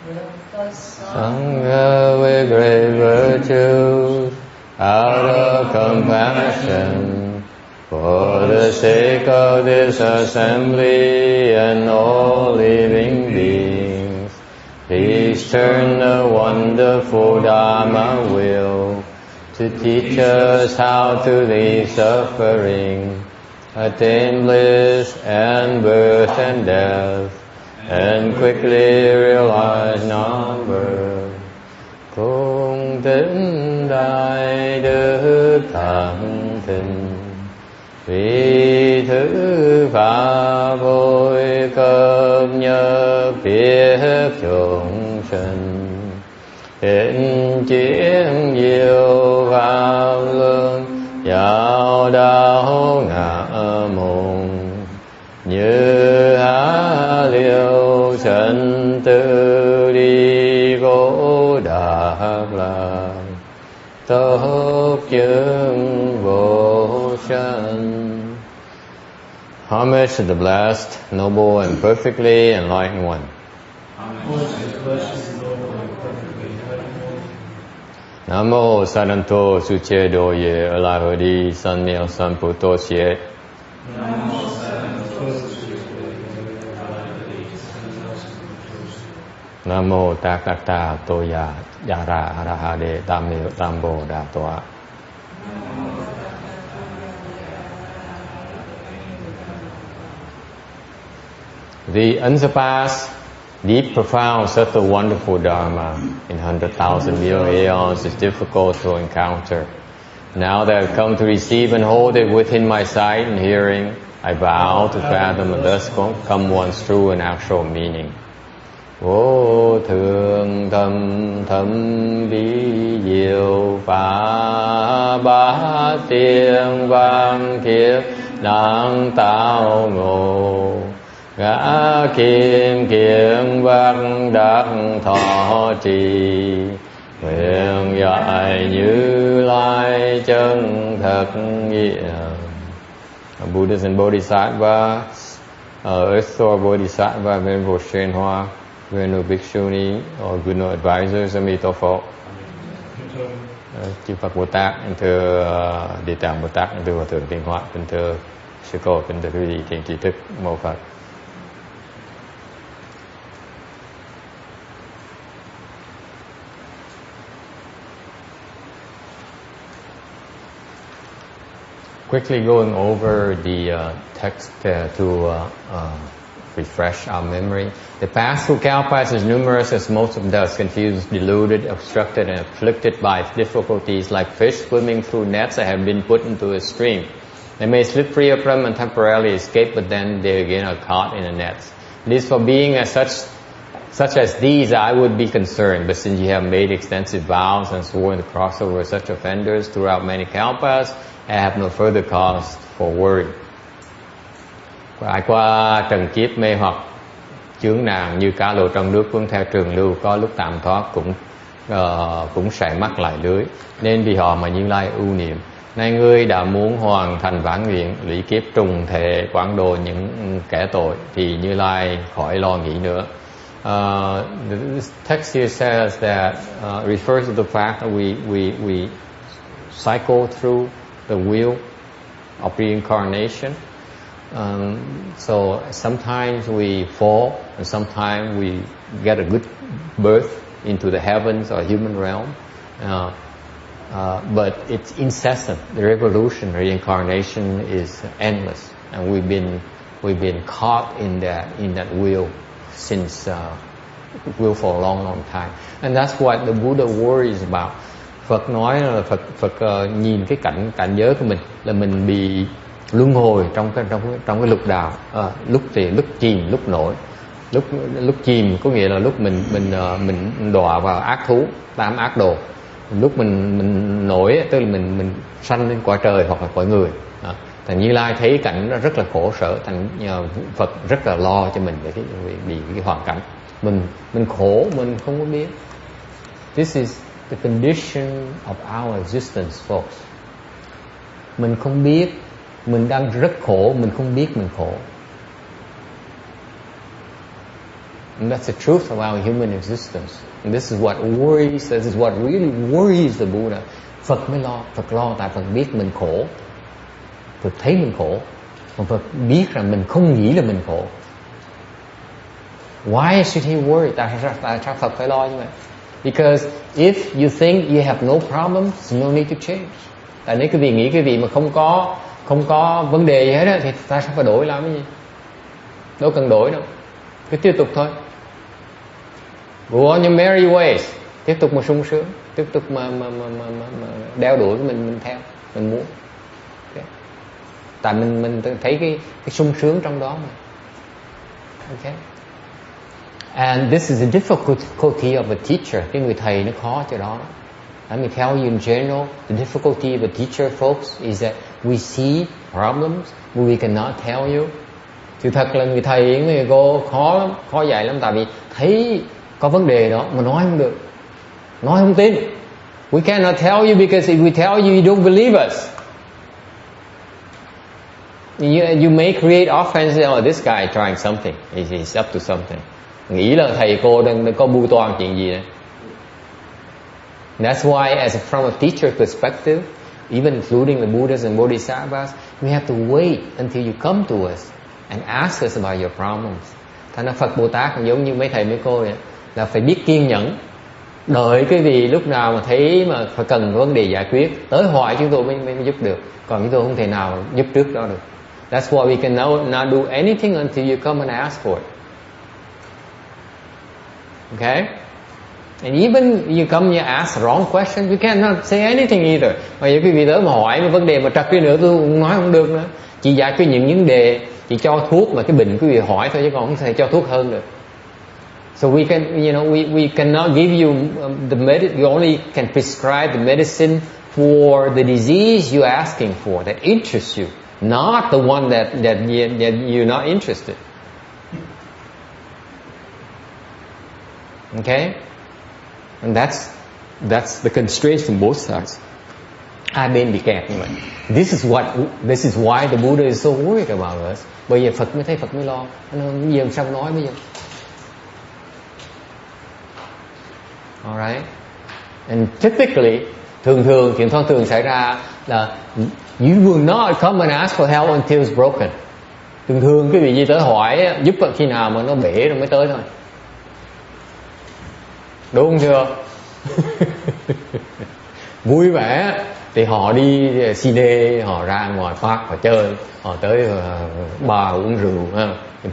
Sangha with great virtues, out of compassion, for the sake of this assembly and all living beings, please turn the wonderful Dharma wheel to teach us how to leave suffering, attain bliss and birth and death, and quickly realize non-birth. Cung tín đại đức thắng thịnh, vì thứ pháp vui cập nhật biết chúng sinh, hiện chiến diệu pháp luân giáo đạo ngã môn, như há liêu chân tư đi vô đạc lạc, tốt chứng vô sanh. Homage to the blessed, noble, and perfectly enlightened one. Namo Saranto Suche Doye Alahodi Sanmyo Samputo Xie. Namo Takata Toya Yara Arahade Tamil Tambo Datoa. The unsurpassed, deep, profound, subtle, wonderful Dharma in 100,000 million aeons is difficult to encounter. Now that I've come to receive and hold it within my sight and hearing, I vow to fathom and thus come one's true and actual meaning. Vô thượng thâm thâm bí diệu phá bát tiên vang kiếp đang tạo ngộ, ngã kim kiên văn đắc thọ trì, nguyện dạy Như Lai chân thật nghĩa. Buddhas and Bodhisattvas, Earth Store Bodhisattva, Venerable Shen Hoa, Venerable Bhikshuni, or good no advisors, Amito Phật, chư Phật Bồ Tát, thưa Địa Tạng Bồ Tát, thưa Hòa Thượng Tiên Hóa, thưa sư cô, thưa quý vị thiện tri thức, mô Phật. Quickly going over the text to refresh our memory. The past through kalpas is numerous as most of us, confused, deluded, obstructed, and afflicted by difficulties like fish swimming through nets that have been put into a stream. They may slip free of them and temporarily escape, but then they again are caught in the nets. It is for being as such as these I would be concerned, but since you have made extensive vows and sworn to cross over such offenders throughout many kalpas, I have no further cause for worry. Trải qua trần kiếp mê hoặc chướng nạn như cá lội trong nước cuốn theo trường lưu, có lúc tạm thoát cũng sẽ mắc lại lưới, nên vì họ mà Như Lai ưu niệm. Nay ngươi đã muốn hoàn thành vãn nguyện, lũy kiếp trùng thể quảng độ những kẻ tội, thì Như Lai khỏi lo nghĩ nữa. The text here says that refers to the fact that we cycle through the wheel of reincarnation. So sometimes we fall, and sometimes we get a good birth into the heavens or human realm. But it's incessant. The revolution, reincarnation is endless, and we've been caught in that wheel since wheel for a long time. And that's what the Buddha worries about. Phật nói là Phật nhìn cái cảnh giới của mình là mình bị luân hồi trong cái lục đạo, lúc chìm lúc nổi. Lúc chìm có nghĩa là lúc mình đọa vào ác thú, tam ác đồ. Lúc mình nổi tức là mình sanh lên cõi trời hoặc là cõi người. Thành Như Lai thấy cảnh rất là khổ sở, thành Phật rất là lo cho mình về vì cái hoàn cảnh. Mình khổ mình không có biết. This is the condition of our existence, folks. Mình không biết, mình đang rất khổ, mình không biết mình khổ. And that's the truth of our human existence. And this is what worries, this is what really worries the Buddha. Phật mới lo, Phật lo tại Phật biết mình khổ. Phật thấy mình khổ. Mà Phật biết rằng mình không nghĩ là mình khổ. Why should he worry? Tại sao Phật phải lo như vậy? Because if you think you have no problems, no need to change. Tại nếu quý vị nghĩ quý vị mà không có vấn đề gì hết á, thì ta sao phải đổi làm cái gì? Đâu cần đổi đâu. Cứ tiếp tục thôi. Go on your merry ways. Tiếp tục mà sung sướng, tiếp tục mà đeo đuổi của mình theo, mình muốn. Okay. Tại mình thấy cái sung sướng trong đó mà. Okay. And this is the difficulty of a teacher. Cái người thầy nó khó chỗ đó. Let me tell you in general, the difficulty of a teacher, folks, is that we see problems but we cannot tell you. Sự thật là người thầy, người cô khó lắm, khó dạy lắm. Tại vì thấy có vấn đề đó mà nói không được, nói không tin. We cannot tell you because if we tell you, you don't believe us. You may create offense. Oh, this guy trying something. He's up to something. Nghĩ là thầy cô đang có mưu toan chuyện gì đấy. That's why, from a teacher perspective, even including the Buddhas and Bodhisattvas, we have to wait until you come to us and ask us about your problems. Thành ra Phật Bồ Tát cũng giống như mấy thầy mấy cô vậy, là phải biết kiên nhẫn, đợi cái gì lúc nào mà thấy mà phải cần vấn đề giải quyết, tới hỏi chúng tôi mới giúp được. Còn chúng tôi không thể nào giúp trước đó được. That's why we can not do anything until you come and ask for it. Okay? And even you come you ask wrong question, we cannot say anything either. Mà giờ quý vị tới mà hỏi một vấn đề mà trật đi nữa tôi cũng nói không được nữa. Chỉ giải quyết những vấn đề, chỉ cho thuốc mà cái bệnh quý vị hỏi thôi chứ còn không thể cho thuốc hơn được. So we can, we cannot give you the medicine. We only can prescribe the medicine for the disease you're asking for that interests you, not the one that you're not interested. Okay? And that's the constraint from both sides. Hai bên bị kẹt như vậy. This is why the Buddha is so worried about us. Bây giờ Phật mới lo. Nó giờ sao nói bây giờ? Alright. And typically, chuyện thông thường xảy ra là you will not come and ask for help until it's broken. Thường cái gì tới hỏi giúp khi nào mà nó bể rồi mới tới thôi. Đúng không chưa? Vui vẻ thì họ đi cine, họ ra ngoài park, họ chơi, họ tới bar uống rượu,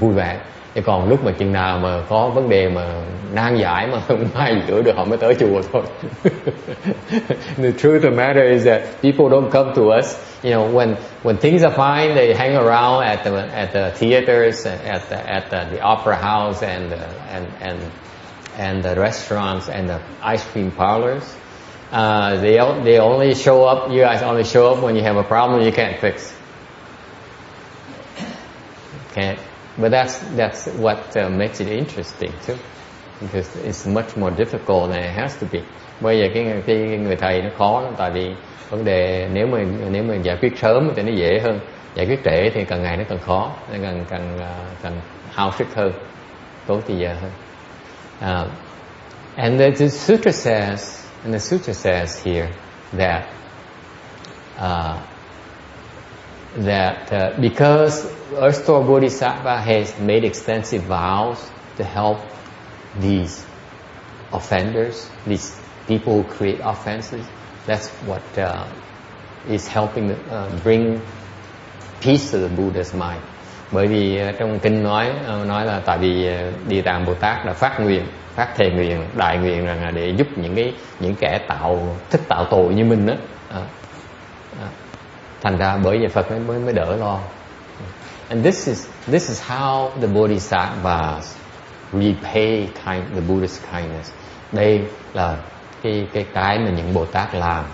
vui vẻ. Thì còn lúc mà chừng nào mà có vấn đề mà nan giải mà không ai chữa được họ mới tới chùa thôi. The truth of the matter is that people don't come to us. When things are fine, they hang around at the theaters, at the opera house, and the restaurants and the ice cream parlors. They only show up. You guys only show up when you have a problem you can't fix. Can't. But that's what makes it interesting too, because it's much more difficult than it has to be. Bây giờ cái người thầy nó khó lắm, tại vì vấn đề nếu mà giải quyết sớm thì nó dễ hơn, giải quyết trễ thì càng ngày nó càng khó, nó càng hao sức hơn, tốn thời giờ hơn. And the sutra says here that because Earth Store Bodhisattva has made extensive vows to help these offenders, these people who create offenses, that's what is helping bring peace to the Buddha's mind. Bởi vì trong kinh nói là tại vì Địa Tạng Bồ Tát đã phát thề nguyện, đại nguyện rằng là để giúp những kẻ thích tạo tội như mình đó. Thành ra bởi vậy Phật mới đỡ lo. And this is how the Bodhisattvas repay the Buddha's kindness. Đây là cái mà những Bồ Tát làm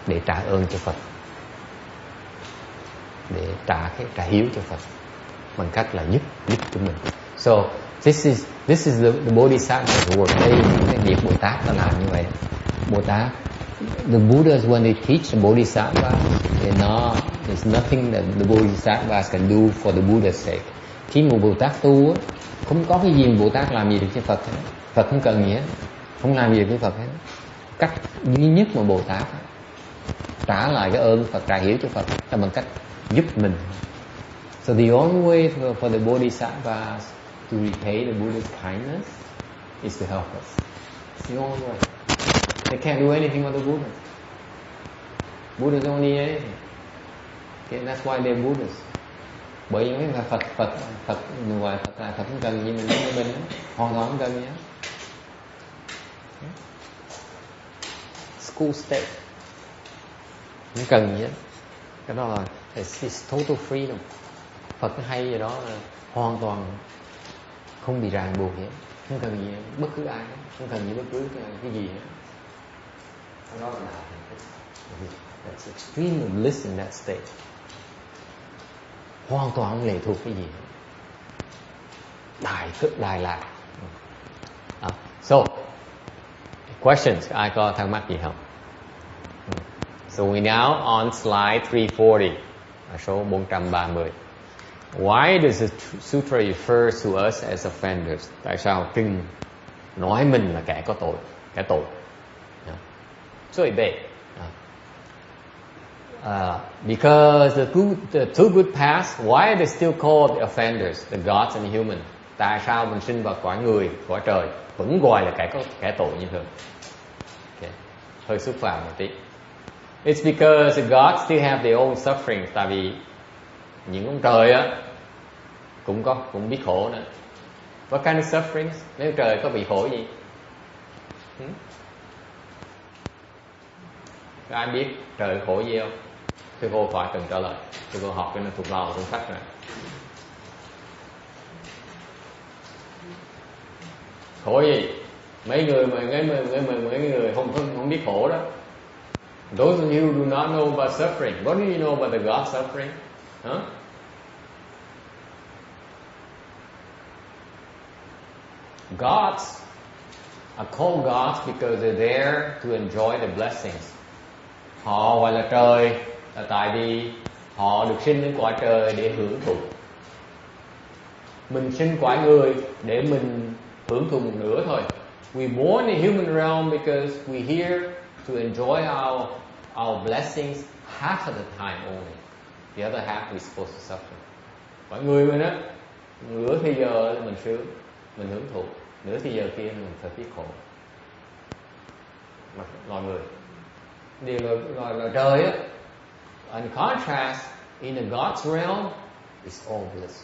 để trả ơn cho Phật, để trả hiếu cho Phật bằng cách là giúp cho mình. So this is the Bodhisattva's work. Đây cái việc Bồ Tát ta làm như vậy. Bồ Tát, the Buddhas when they teach the Bodhisattvas, there's nothing that the Bodhisattvas can do for the Buddha's sake. Khi một Bồ Tát tu Không có cái gì Bồ Tát làm gì được cho Phật hết. Phật không cần gì hết, không làm gì được với Phật hết. Cách duy nhất mà Bồ Tát trả lại cái ơn Phật, trả hiểu cho Phật là bằng cách giúp mình. So the only way for the Bodhisattvas to repay the Buddha's kindness is to help us. It's the only way. They can't do anything but the Buddha. Buddhas don't need anything. Okay, that's why they're Buddhas. Bởi vì mấy Phật ngoài Phật là Phật không cần gì mình hoàn toàn không cần gì hết. School state không cần gì hết. Cái đó là it's total freedom. Phật hay gì đó là hoàn toàn không bị ràng buộc gì hết, không cần gì hết, bất cứ ai hết, không cần gì bất cứ cái gì hết. Đó là that's extreme bliss in that state. Hoàn toàn không lệ thuộc cái gì. Đại thức đại lạc. So questions, ai có thắc mắc gì không? So we now on slide 340, số 430. Why does the sutra refer to us as offenders? Tại sao kinh nói mình là kẻ có tội, kẻ tội?罪背. Because the two good paths, why are they still called the offenders, the gods and the human? Tại sao mình sinh vào cõi người, cõi trời vẫn gọi là kẻ tội như thường? Okay. Hơi xúc phạm một tí. It's because the gods still have their own sufferings. Tại vì những ông trời á cũng biết khổ nữa. What kind of sufferings? Nếu trời có bị khổ gì? Có ai biết trời khổ gì không? Thưa cô phải cần trả lời. Thưa cô học cái nó thuộc lòng cuốn sách này. Khổ gì? Mấy người không biết khổ đó. Those of you who do not know about suffering, what do you know about the God suffering? Huh? Gods are called gods because they're there to enjoy the blessings. Họ gọi là trời là tại vì họ được sinh đến cõi trời để hưởng thụ. Mình sinh cõi người để mình hưởng thụ một nửa thôi. We born in human realm because we're here to enjoy our blessings half of the time only. The other half we're supposed to suffer. Mọi người mình á, nửa thì giờ mình sướng, mình hưởng thụ, nửa thì giờ kia mình phải biết khổ. Mọi người điều là trời á. In contrast, in the God's realm, it's all bliss,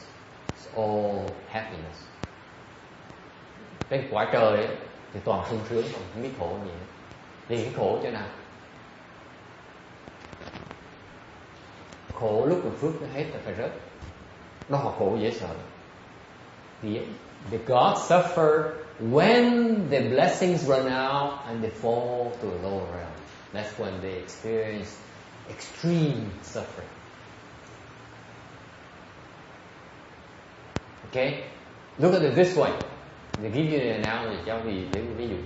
it's all happiness. Trên cõi trời ấy, thì toàn sung sướng, không biết khổ gì. Thì cái khổ chỗ nào? Khổ lúc mà phước nó hết là phải rớt. Đó là khổ dễ sợ. The gods suffer when the blessings run out and they fall to a lower realm. That's when they experience extreme suffering. Okay? Look at it this way. They give you an analogy, cho ví dụ.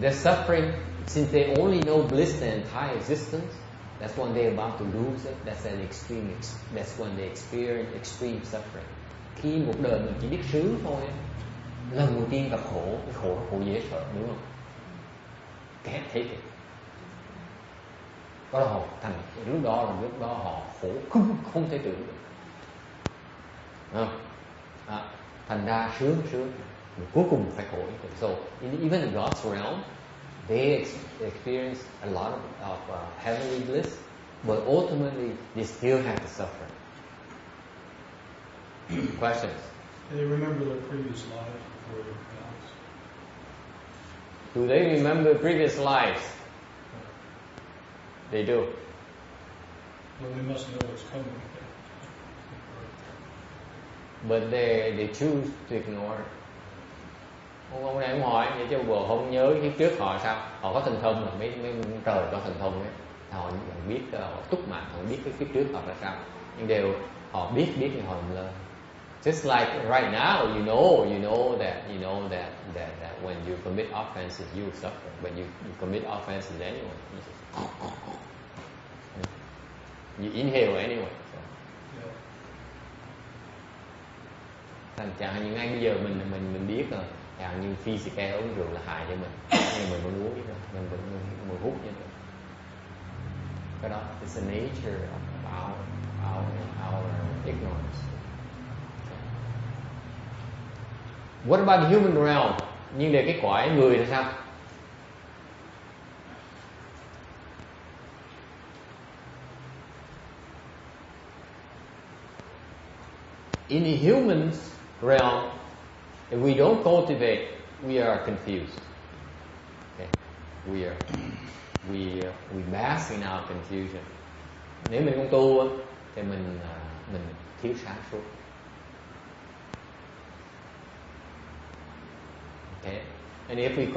They're suffering since they only know bliss their entire existence. That's when they're about to lose it. That's when they experience extreme suffering. Khi một đời mình chỉ biết sướng thôi, lần đầu tiên gặp khổ, cái khổ dễ sợ, đúng không? Kẻ thấy kìa. Có là họ thành lúc đó họ khổ không thể tưởng được. Thành ra sướng cuối cùng phải khổ. So even in God's realm, they experience a lot of heavenly bliss, but ultimately they still have to suffer. Questions? Do they remember their previous lives before they were gods? Do they remember previous lives? They do. Well, they must know what's coming. But they choose to ignore it. Ông này ông hỏi vậy chứ bộ không nhớ kiếp trước họ sao? Họ có thần thông, mấy trời có thần thông ấy. Họ biết, họ túc mạng, họ biết cái kiếp trước họ là sao. Nhưng họ biết thì họ lơ. Just like right now, you know that when you commit offenses, you suffer. But you commit offenses anyway. You inhale anyway. So. Thành chẳng hạn như ngay bây giờ mình biết rồi, chẳng hạn như physical uống rượu là hại cho mình, nhưng mình vẫn uống rồi, mình hút như vậy. Cái đó is the nature of our ignorance. What about the human realm? Nhưng về cái cõi người là sao? In the human realm, if we don't cultivate, we are confused. Okay? We bask in our confusion. Nếu mình không tu thì mình thiếu sáng suốt. Okay? And if we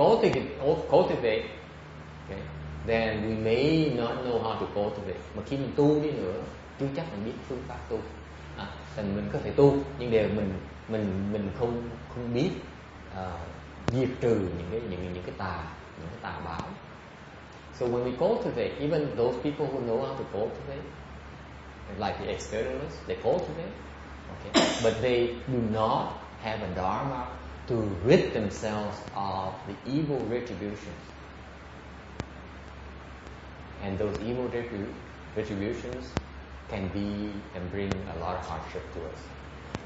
cultivate, okay, then we may not know how to cultivate. Mà khi mình tu đi nữa, chưa chắc mình biết phương pháp tu. Thành mình có thể tu, nhưng đều mình không biết diệt trừ những cái tà báo. So when we cultivate, even those people who know how to cultivate, like the externalists, they cultivate, okay, but they do not have a dharma to rid themselves of the evil retributions. And those evil retributions can bring a lot of hardship to us.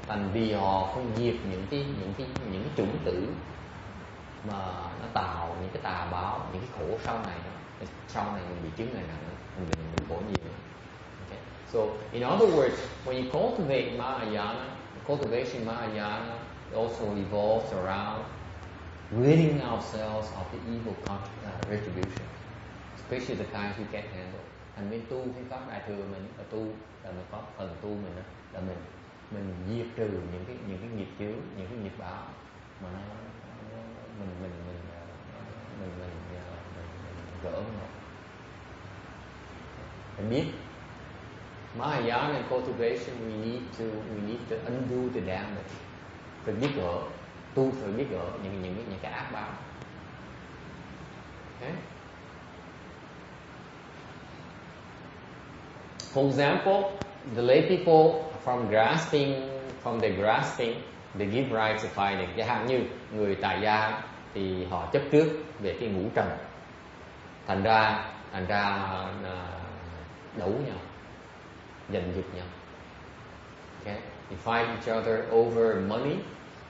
Thành vì họ không diệt những cái chủng tử mà nó tạo những cái tà báo, những cái khổ sau này mình bị chứng này nặng, mình khổ nhiều. Okay. So in other words, when you cultivate Mahayana, cultivation Mahayana also evolves around ridding ourselves of the evil retribution, especially the kinds we can't handle. Thành bên tu phương pháp đại thừa mình tu là mình có phần tu mình là mình diệt trừ những cái nghiệp chướng, những cái nghiệp báo mà mình gỡ nó. Mình biết Mahayana and cultivation, we need to undo the damage. Phải biết gỡ, tu phải biết gỡ những cái ác báo. Okay? For example, the lay people from their grasping, they give rise to fighting. Chẳng hạn như người tại gia thì họ chấp trước về cái ngũ trần, thành ra đấu nhau, giành giật nhau. Okay? You fight each other over money.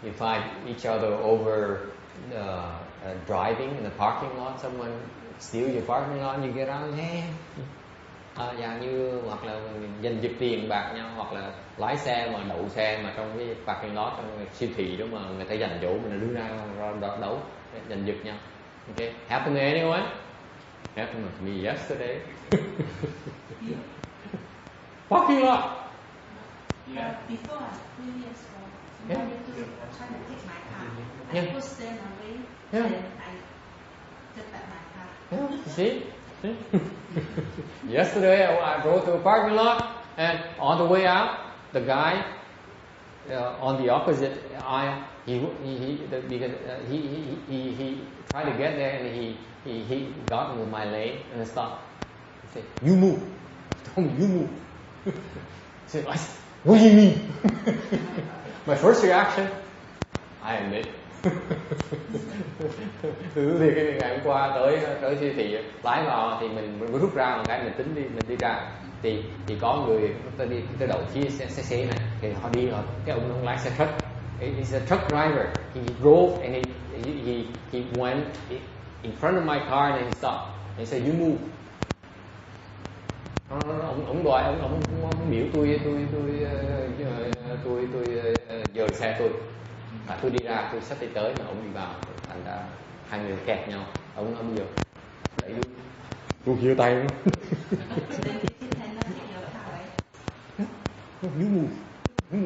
You fight each other over driving in the parking lot. Someone steals your parking lot, you get out, hey. Dạng như hoặc là giành giật tiền bạc nhau, hoặc là lái xe mà đậu xe mà trong cái parking lot trong siêu thị đó mà người ta giành chỗ mình đưa ra đấu giành giật nhau. Okay, happened to anyone? Happened to me yesterday. Parking lot. Yeah. Before, 2 years ago, somebody tried to take my car. I pushed them away, and I took back my car. Yeah, see? Yesterday I drove to a parking lot, and on the way out, the guy on the opposite aisle, he tried to get there, and he got into my lane and stopped. He said, "You move." He told me, "You move." He said, "What do you mean?" My first reaction, I admit. Thì cái ngày hôm qua tới siêu thị lái vào thì mình rút ra một cái mình đi ra thì có người ta đi tới đậu phía xe này thì họ cái ông lái xe truck, he's a truck driver, he drove and he went in front of my car and he stopped and he said, "You move." Ông đòi ông biểu tôi dời xe tôi. Và tôi đi ra, tôi sắp đi tới mà ông đi vào, thành ra hai người kẹt nhau. Ông nói bây giờ đẩy luôn, tôi chia tay luôn. You move. You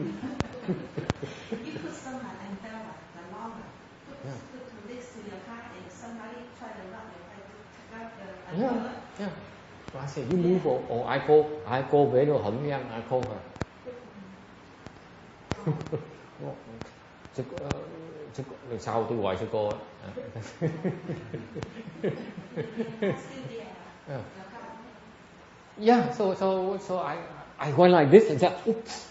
put someone and tell the law, put to this to your car, and somebody try to rob your car. Yeah. So I said, "You move or I call về đồ hận với anh, I call her." Sau tôi gọi sư cô. Yeah, so I went like this and said, "Oops."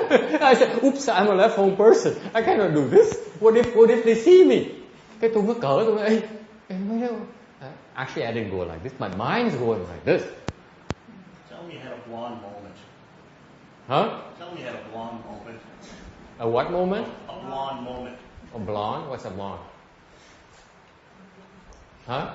I said, oops, I'm a left home person. I cannot do this. What if they see me? Cái tôi mới cỡ tôi nói, mấy đâu. Actually, I didn't go like this. My mind's going like this. Tell me you had a blonde moment. Huh? Tell me you had a blonde moment. A what moment? A blonde moment. A blonde? What's a blonde? Huh?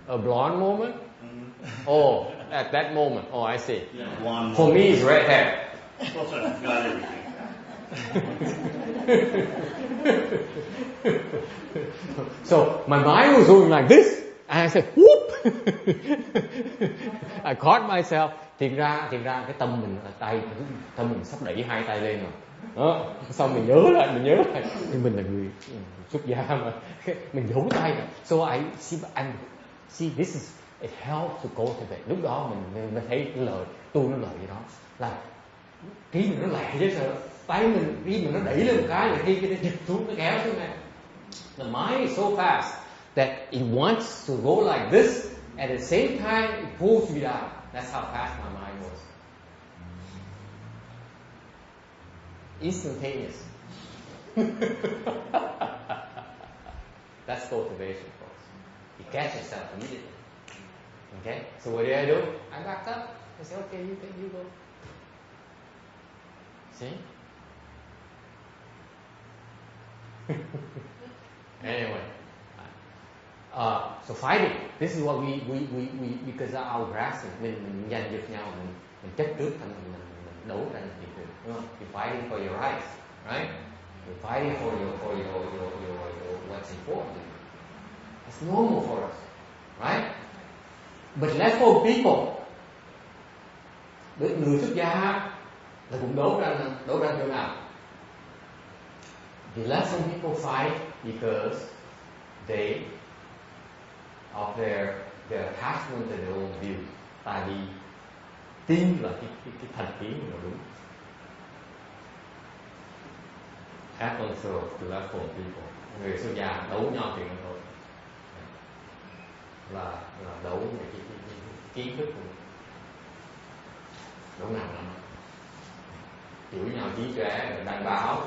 A blonde moment? Mm-hmm. Oh, at that moment. Oh, I see. Yeah, blonde For moment. me, it's red hair. Well, so I got everything. So my mind was going like this, and I said, whoop! I caught myself. Thiệt ra cái tâm mình sắp đẩy hai tay lên rồi. Đó, xong mình nhớ lại, nhưng mình là người xuất gia mà, mình giấu tay rồi. So I see this is it helps to cultivate. Lúc đó mình thấy cái lời tu nó lời gì đó là trí mình nó lẹ chứ sợ, tay mình khi mình nó đẩy lên một cái là khi cái giật xuống nó kéo xuống này. The mind is so fast that it wants to go like this, at the same time it pulls me down. That's how fast my mind was. Instantaneous. That's cultivation, folks. You catch yourself immediately. Okay? So what did I do? I backed up. I said, okay, you go. See? Anyway. So fighting. This is what we because our grasping, mình giành giật nhau, mình chấp trước, mình đấu tranh thì đúng không? You're fighting for your rights, right? You're fighting for your what's important. It's normal for us, right? But left for people, người xuất gia là cũng đấu tranh chỗ nào? The left some people fight because they of their attachment to their own view. Tại vì tin là cái thành kiến của nó đúng. Happens to left for people. Người xuất gia đấu nhau chuyện thôi. Là đấu về cái kiến thức của mình. Đấu nặng lắm. Chửi nhau chí trẻ rồi đăng báo.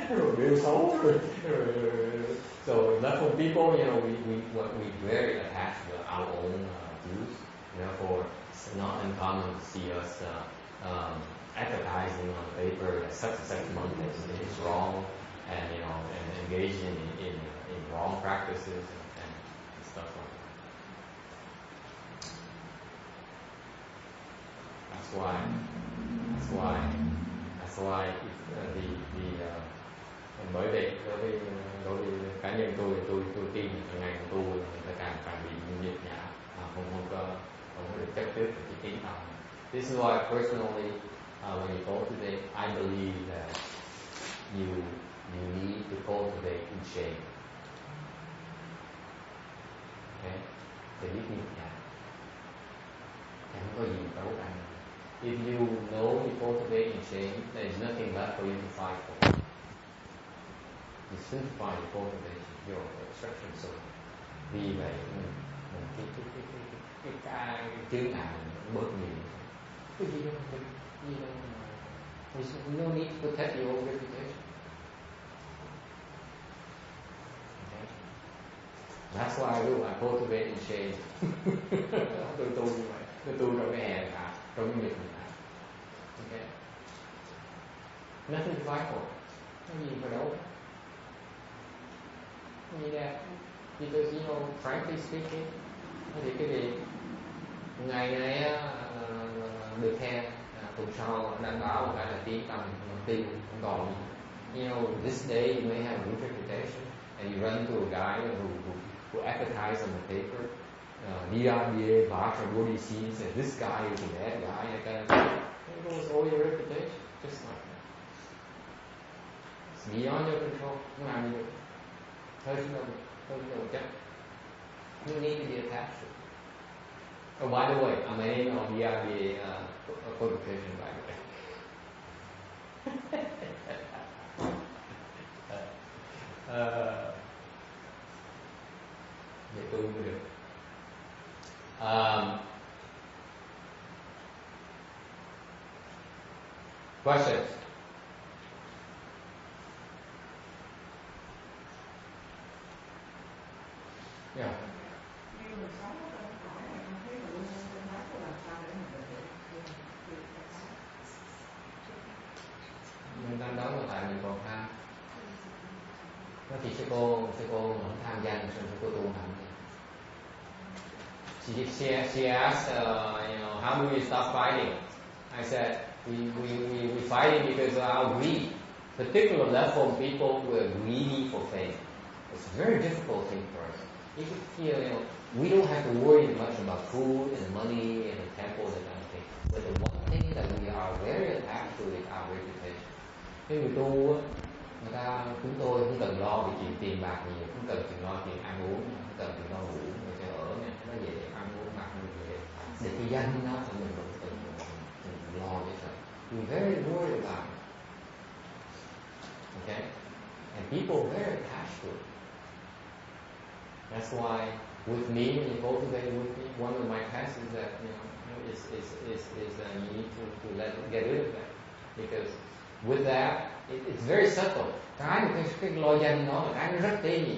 Rồi điều xấu rồi. So left people, we very attached to our own views. Therefore, it's not uncommon to see us advertising on the paper that such and such monk is wrong, and and engaging in wrong practices and stuff like that. That's why bởi vậy đối với cá nhân tôi tin là ngày tu người ta càng bị nhịp nhã, không có được chấp trước cái tiếng tâm. This is why personally when you cultivate, I believe that you need to cultivate in shame. Okay? Để biết nhịp nhã, không có gì đấu tranh. If you know you cultivate in shame, there is nothing left for you to fight for. You simplify your cultivation, your extraction zone. Vì vậy, cái chướng ngại nó bớt nhiều. Cái gì đâu, you don't need to protect your own reputation. Okay? That's why I do. I cultivate in shame. Tôi tu như vậy. Tôi tu trong cái hèn hạ, trong cái nhịp hạ. Okay? Nothing to fight for. Cái gì phải đấu. Như that, because frankly speaking, thì cái gì ngày này được khen, tuần sau đăng báo một cái là tiếng tăm tiêu không còn. This day you may have a good reputation, and you run into a guy who advertised on the paper, DRBA, Bharsha, Bodhi says this guy is a bad guy. It goes all your reputation, just like that. It's beyond your control. Không làm gì được. Thôi đâu chắc. You need to be attached to it. Oh, by the way, I'm aiming on DRBA qualification, by the way. Vậy tôi mới được. Questions? Yeah. Mình đang nói là tại mình còn tham. Nó thì sư cô không tham danh, sư cô tu hành. She asked, how do we stop fighting? I said, we fighting because of our greed. Particular level of people who are greedy for fame. It's a very difficult thing for us. If you feel, we don't have to worry much about food and money and the temple and that kind of thing. But the one thing that we are very attached to is our reputation. Cái người tu á, chúng tôi không cần lo về chuyện tiền bạc nhiều, không cần lo chuyện ăn uống, không cần lo ngủ, người sẽ ở nha, nó về ăn uống mặc như vậy. Để cái danh nó thì mình vẫn cần lo vậy thôi. We very worried about it. Okay, and people are very attached to it. That's why with me, when you cultivate with me, one of my tests is that you need to get rid of that, because with that, it's very subtle. Cái lo danh nó là cái nó rất tế nhị.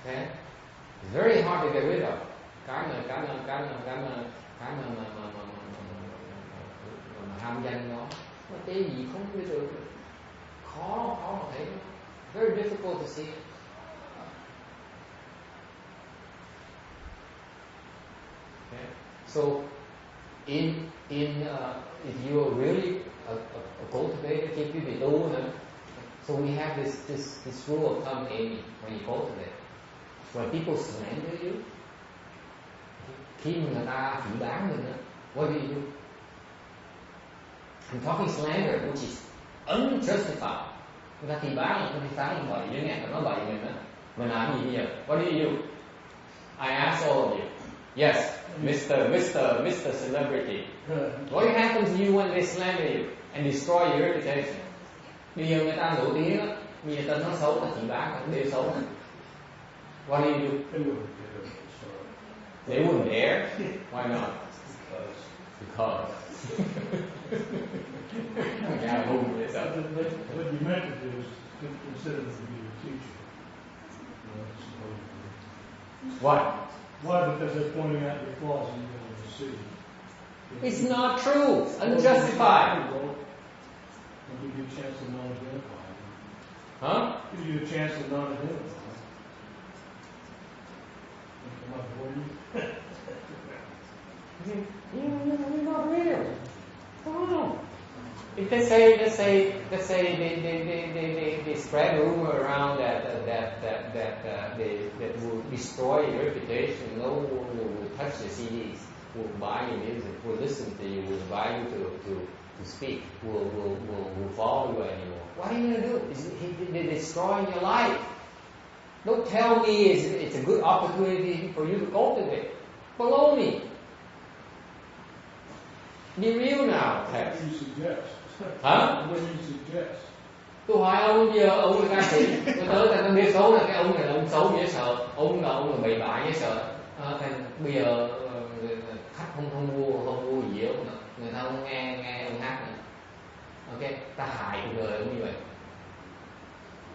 Okay? It's very hard to get rid of. Cái mà ham danh nó tế nhị không biết được. Khó mà thấy. Very difficult to see it. Okay? So if you are really a cultivator, if you be tu, so we have this rule of thumb, Amy, when you cultivate. When people slander you, khi người ta phỉ báng mình, what do you do? I'm talking slander, which is unjustified. Người ta phỉ báng là người ta phán mình bậy, như nghe nó bậy mình đó. Mình làm gì bây giờ? What do you do? I ask all of you. Yes, Mr. Celebrity. What happens to you when they slander you and destroy your reputation? Bây giờ người ta nổi tiếng á, bây giờ tên nó xấu, nó chỉ bán nó đều xấu này. What do you do? They wouldn't dare. Why not? Because. Yeah, what you meant to do is consider them to be your teacher. What? Why? Because they're pointing out your flaws and you're going to see. It's not true. Unjustified. Well, give you a chance to non-identify. Huh? Give you a chance to non-identify. Am I boring you? You're not real. Oh. If let's say they spread rumor around that will destroy your reputation. No one will touch the CDs, will buy your music, will listen to you, will invite you to speak, will follow you anymore. What are you going to do? They're destroying your life. Don't tell me it's a good opportunity for you to cultivate. Baloney. Be real now. What do you suggest? Hả? What do you suggest? Tôi hỏi ông bây giờ ông là ca sĩ, tôi tới ta biết xấu là cái ông này là ông xấu dễ sợ, ông là bậy bạ dễ sợ. Bây giờ khách không mua gì đâu, người ta không nghe ông hát nữa. Ok, ta hại cuộc đời ông như vậy.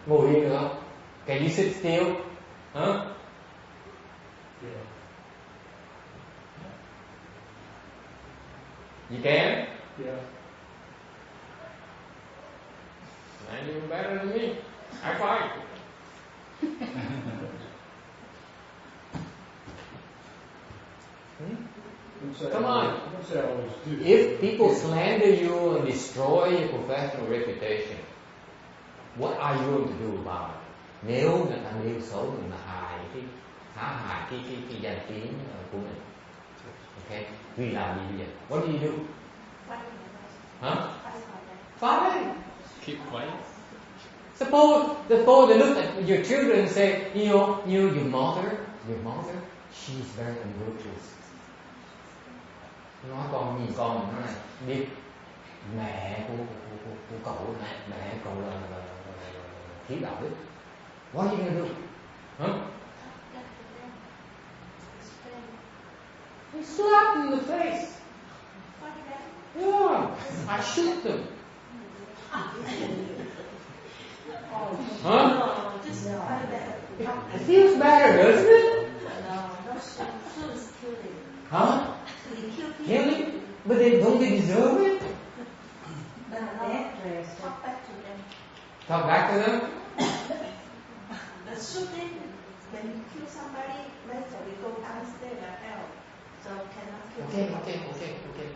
Ngồi yên được không? Can you sit still? Hả? Yeah. You can? Yeah. Man, you're better than me. I fight. Come on. If people slander you and destroy your professional reputation, what are you going to do about it? Nếu người ta nêu xấu mình mà phá hại cái danh tiếng của mình, okay? Vì làm gì bây giờ? What do you do? Huh? Fight. Keep quiet. Suppose they look at your children and say, your mother, she's very unvirtuous. Nói con nhìn con mình nói này, biết mẹ của cậu này, mẹ cậu là thiếu đạo đức. What are you gonna do? Huh? You slap in the face. I shoot them. Huh? No, just like that. It feels better, doesn't it? No, no shoot is killing. Huh? You kill people. Killing? But don't they deserve it? No, talk back to them. Talk back to them? The shooting, when you kill somebody, later we go downstairs to hell. So cannot kill Okay.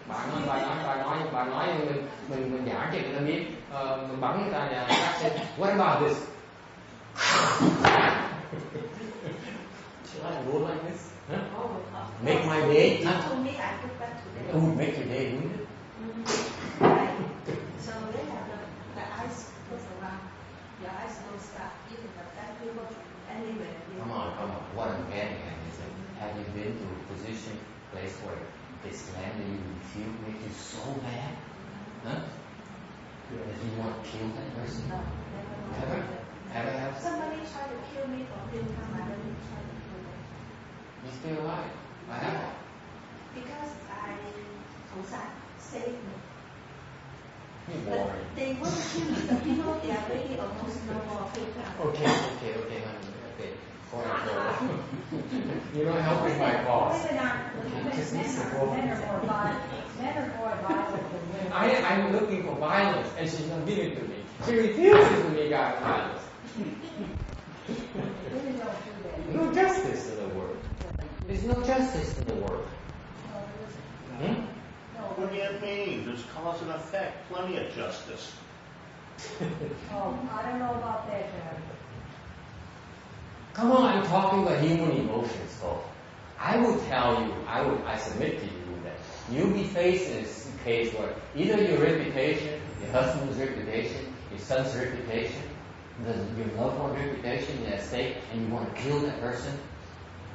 Bà nói mình giả cho người ta biết, mình bắn người ta nhà bác sĩ. What about this? Should I go like this? Huh? Make my day. You told me I put back to them. It would make your day, wouldn't it? Right. So they have the eyes goes around. Your eyes don't stop. Even the bad people anywhere. Come on. What I'm getting at is that have you been to a position, place where they slander you and feel make you so mad? Huh? That you want to kill that person? No, never. Ever have? Somebody tried to kill me for Vietnam, I really tried to kill them. You still alive? I have. Because I saved me. You're But boring. they want to kill me. The people, they are really almost no more Vietnam. Okay, honey. Okay. Go ahead. You're not helping my cause. Men are more violent than women. I'm looking for violence, and she's not giving it to me. She refuses to make out violence. Women don't do that. No justice in the world. There's no justice in the world. Hmm? What do you mean? There's cause and effect. Plenty of justice. Oh, I don't know about that, John. Come on, I'm talking about human emotions, folks. I would tell you, I submit to you that you'll be faced in a case where either your reputation, your husband's reputation, your son's reputation, your loved one's reputation is at stake, and you want to kill that person,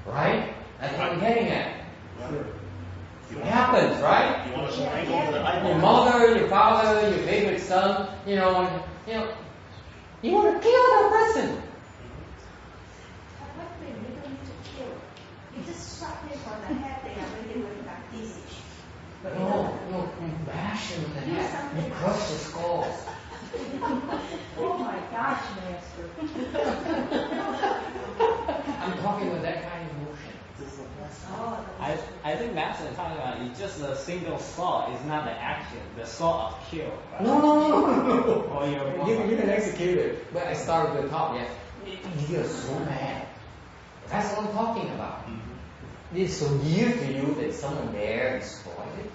right? That's what I'm getting at. It happens, right? You want to strangle the Your eyeball? mother, your father, your favorite son, you want to kill that person. But what thing you don't need to kill? You just shot them on the head, they are really with like this. But No, you bash him in the head. You crush the skulls. Oh my gosh, Master. I'm talking about that kind of emotion. I think Master is talking about it's just a single thought. It's not the action, the thought of kill. Right? No. Or your You can execute it. But I start with the top, yeah. You're so mad. That's what I'm talking about. It's so dear to you that someone there destroyed it.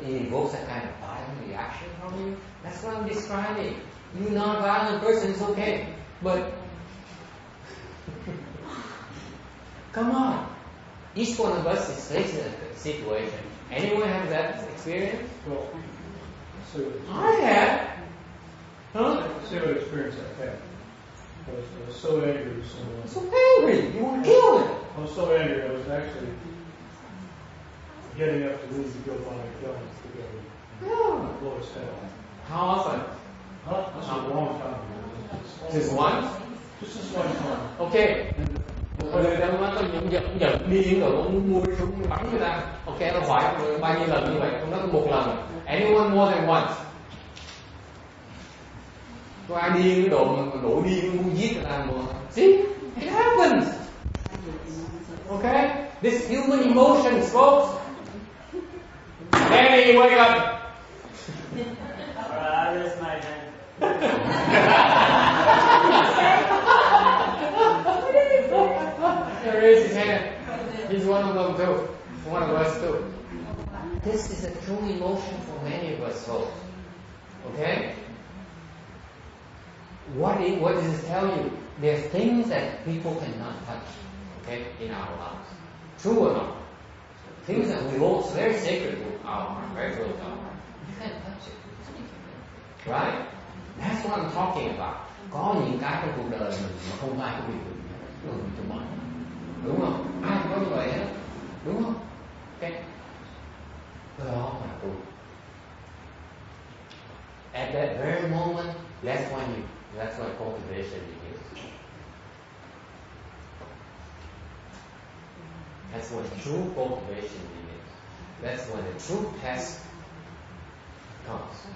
It evokes a kind of violent reaction from you. That's what I'm describing. You're not a violent person, it's okay. But come on. Each one of us is facing a situation. Anyone have that experience? Well, so I have. Huh? see what experience I had. I was so angry with someone. So angry. You want to kill him. I was so angry, I was actually getting up to leave to go find a gun to go Yeah. blow his head off. How often? Huh? This was a long time ago. Just once? Just this one time. Ok. Người ta nói có những giận điên rồi muốn mua súng bắn người ta. Ok, nó hỏi bao nhiêu lần như vậy? Không, nó có một lần. Anyone more than once? Có ai điên cái độ mà nổi điên muốn giết người ta mà? See, it happens. Okay, this human emotions, folks. Danny, wake up. I raise my hand. Raise his hand. He's one of them too. One of us too. This is a true emotion for many of us folks. Okay? What does it tell you? There are things that people cannot touch, okay, in our lives. True or not? Things that we hold very sacred to our heart, very close to our heart. You can't touch it. Right? That's what I'm talking about. Có những cái trong cuộc đời mình mà không ai có bị được cho mình. Đúng không? Ai cũng có như vậy hết. Đúng không? Okay. Cái đó là tu. At that very moment, that's when cultivation begins. That's when true cultivation begins. That's when the true test comes.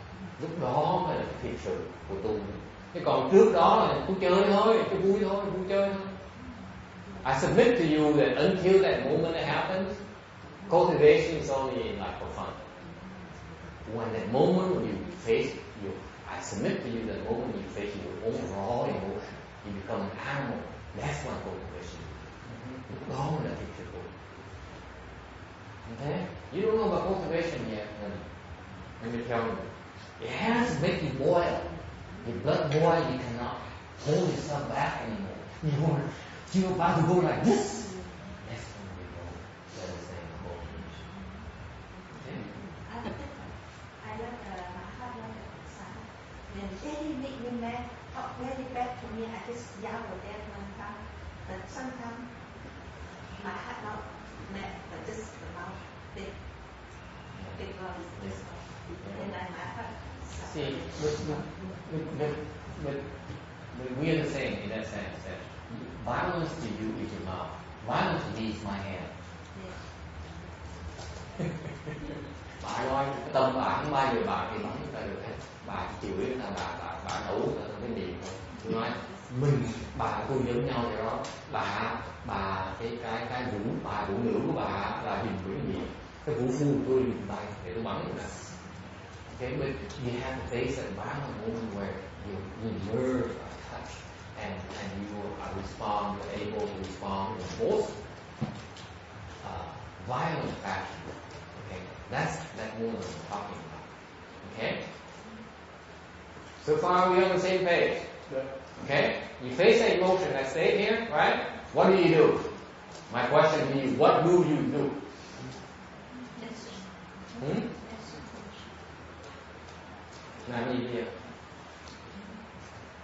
Lúc đó mới là thiệt sự của tu. Chứ còn trước đó là tôi chơi thôi, tôi vui thôi, vui chơi thôi. I submit to you that until that moment happens, cultivation is only like for fun. When that moment when you face your, I submit to you that moment when you face your own raw emotion, you become an animal. That's when cultivation. Lúc đó mới là thiệt sự. Okay? You don't know about cultivation yet. Let me tell you. It has to make you boil. Your blood boil, you cannot hold yourself back anymore. You're about to go like this. That's when we go. That is saying cultivation. Okay? I like my heart like a son. When daddy make me mad, talk very bad to me, I just yell at them one time. But sometimes my heart not mad, but just the mouth big voice, this one. And then my heart. See, we are the same in that sense that violence to you is your mouth. Violence to me is my hand. Bà nói cái tâm bà không bao giờ bà thì bắn người ta được hết. Bà chịu người ta bà nấu người ta cái miệng thôi. Tôi nói mình bà tôi giống nhau vậy đó. Bà cái vũ bà vũ nữ của bà là dùng cái miệng. Cái vũ phu của tôi dùng tay để tôi bắn người ta. Okay, but you have to face a violent moment where your nerves are touched and you are able to respond in most violent fashion. Okay, that's that moment I'm talking about. Okay, so far we are on the same page. Okay, you face that emotion that state here, right? What do? My question to you: what do you do? Làm gì bây giờ?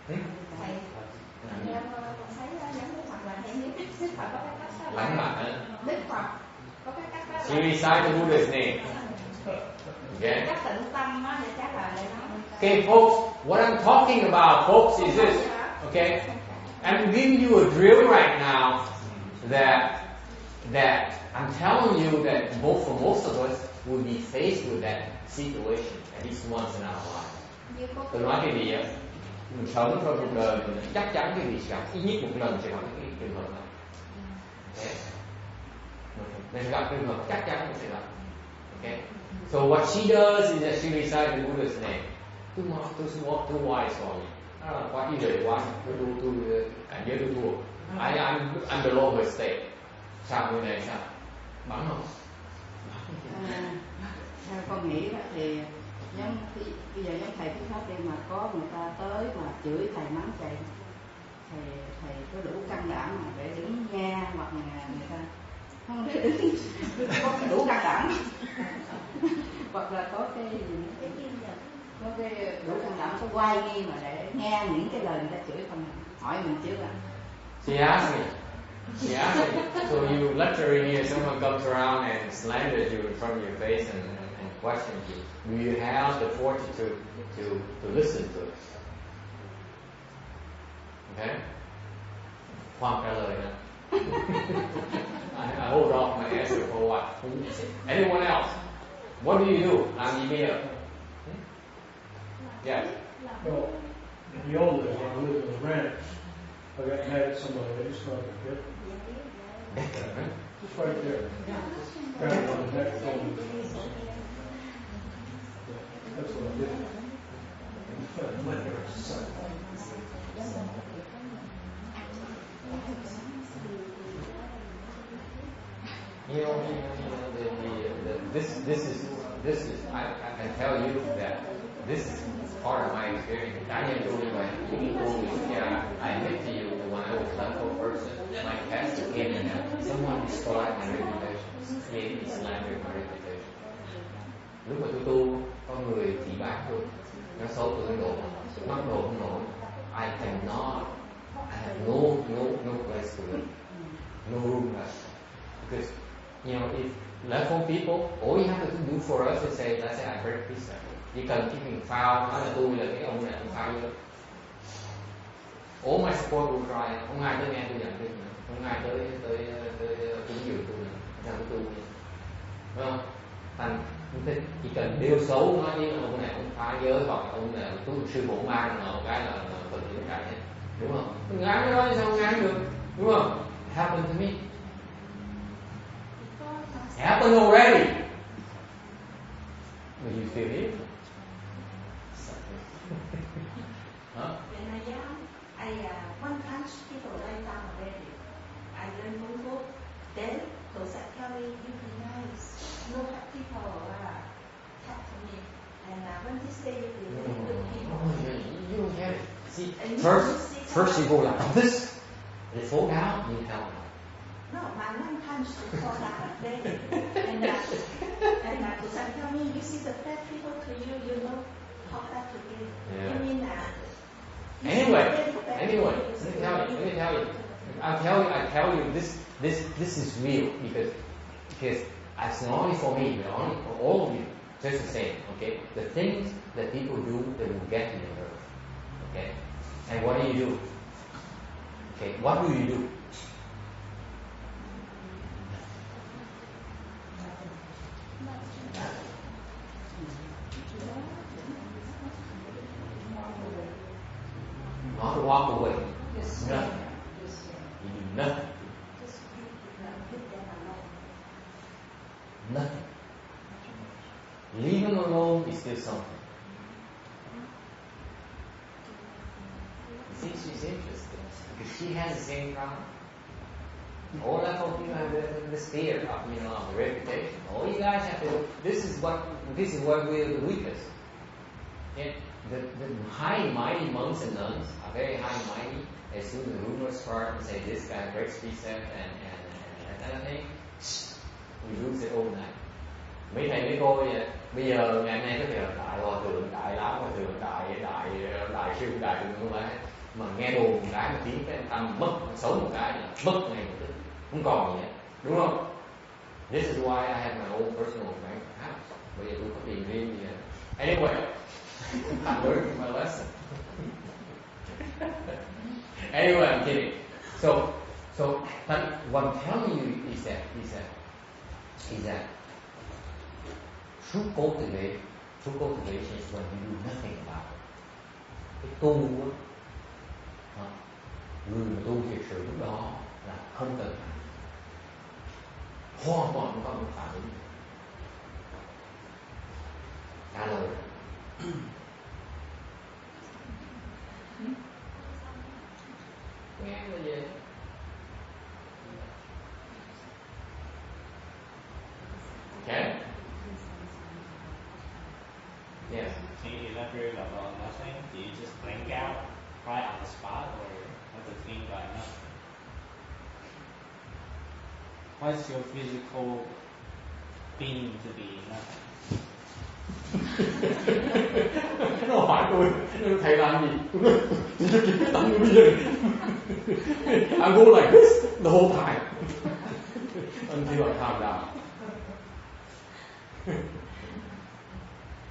Thầy thấy giống Đức Phật là hay nhất. Đức Phật có cái cách đó. Lãnh mặt hả? Đức Phật có cái cách đó. She recite the Buddha's name. Okay. Cách tịnh tâm á để trả lời lại nó. Okay, folks, what I'm talking about, folks, is this. Okay, I'm giving you a drill right now that I'm telling you that for most of us will be faced with that situation at least once in our life. Tôi nói cái gì vậy? Mình sống trong cuộc đời mình chắc chắn cái gì sẽ gặp ít nhất một lần sẽ gặp cái trường hợp này. Okay. Mình gặp trường hợp chắc chắn mình sẽ gặp. Okay. So what she does is that she recites the Buddha's name. Too wise for me. Đó là quá ý lợi quá. Tôi cảm giác tôi thua. I'm below her state. Sao người này sao? Bắn không? Theo con nghĩ thì giống bây giờ giống thầy Phúc Pháp đi mà có người ta tới mà chửi thầy mắng thầy có đủ can đảm mà để đứng nghe hoặc là người ta không để đứng có đủ can đảm hoặc là có cái đủ can đảm có quay nghi mà để nghe những cái lời người ta chửi không hỏi mình trước là. She asked me, so you lecturing here, someone comes around and slanders you in front of your face and questions you. Do you have the fortitude to listen to it? Okay? Khoan trả lời nè. I hold off my answer for what? Anyone else? What do you do? Làm gì bây giờ? Yes. Well, in the old days, when I lived in the ranch, I got mad at somebody, they just started to hit me. Just right there. Grabbed me on the neck, told me to do something. That's what I did. This is I can tell you that this is part of my experience. Cá nhân tôi như vậy, I admit to you that when I was a local person, my pastor came in and someone destroyed my reputation. He slandered my reputation. Lúc mà tôi tu, có người chỉ bác tôi, nó xấu tôi cái độ, mắc độ không nổi. I have no place to live, no room left. Because, if left home people, all you have to do for us is say, let's say I break peace. Chỉ cần cái mình phao, nói là tôi là cái ông này ông phao vô. All my support will try. Không ai tới nghe tôi giảng kinh nữa, không ai tới cúng dường tôi nữa, theo tôi tu. Đúng không? chỉ cần điều xấu nói với ông này ông phá giới, hoặc ông này sư phụ mang một cái là tự nhiên chạy hết, đúng không? Ngán cái đó sao không ngán được, đúng không? Happened to me. Happened already. But you still here? Huh? When I young, one punch people lie down already. I learned Kung Fu. Then those that tell me, you be nice. No bad people tap to me. And when they say you be really good people. You don't get it. See, And first you go like this, they fall down, you help them. No, my one punch to fall down already. And those that tell me, you see the bad people to you, you know, talk that to you. Yeah. You mean Anyway, let me tell you. I tell you, this is real because it's not only for me, but only for all of you. Just the same, okay? The things that people do, they will get in the earth, okay? And what do you do? Okay, what do you do? Not walk away. Nothing. You do nothing. Nothing. Leave them alone is still something. You see, she's interested because she has the same problem. All that of you have this fear of, of the reputation. All you guys have to do. This is what we're the weakest. Yeah. The high and mighty monks and nuns are very high and mighty. As soon as the rumors start and say this guy breaks precept and that kind of thing, we lose it overnight. Mấy thầy mấy cô bây giờ ngày hôm nay có thể là đại hòa thượng, đại lão hòa thượng, đại sư, đại thượng không phải, mà nghe đồn một cái mà tiếng cái tâm mất, xấu một cái là mất ngay một tức, không còn gì hết, đúng không? This is why I have my own personal bank account. Bây giờ tôi có tiền riêng gì. Anyway, I'm learning my lesson. Anyway, I'm kidding. So what I'm telling you is that true cultivation is when you do nothing about it. Cái tu á, người mà tu thiệt sự lúc đó là không cần phản ứng, hoàn toàn không có một phản ứng. Trả lời. Nghe là gì? Okay. Yes. Can you elaborate about nothing? Do you just blank out right on the spot, or what do you think by nothing? What's your physical being to be nothing? Nó hỏi tôi thầy làm gì? Tôi nói chỉ kiếm cái tâm bây giờ. I go like this the whole time until I calm down.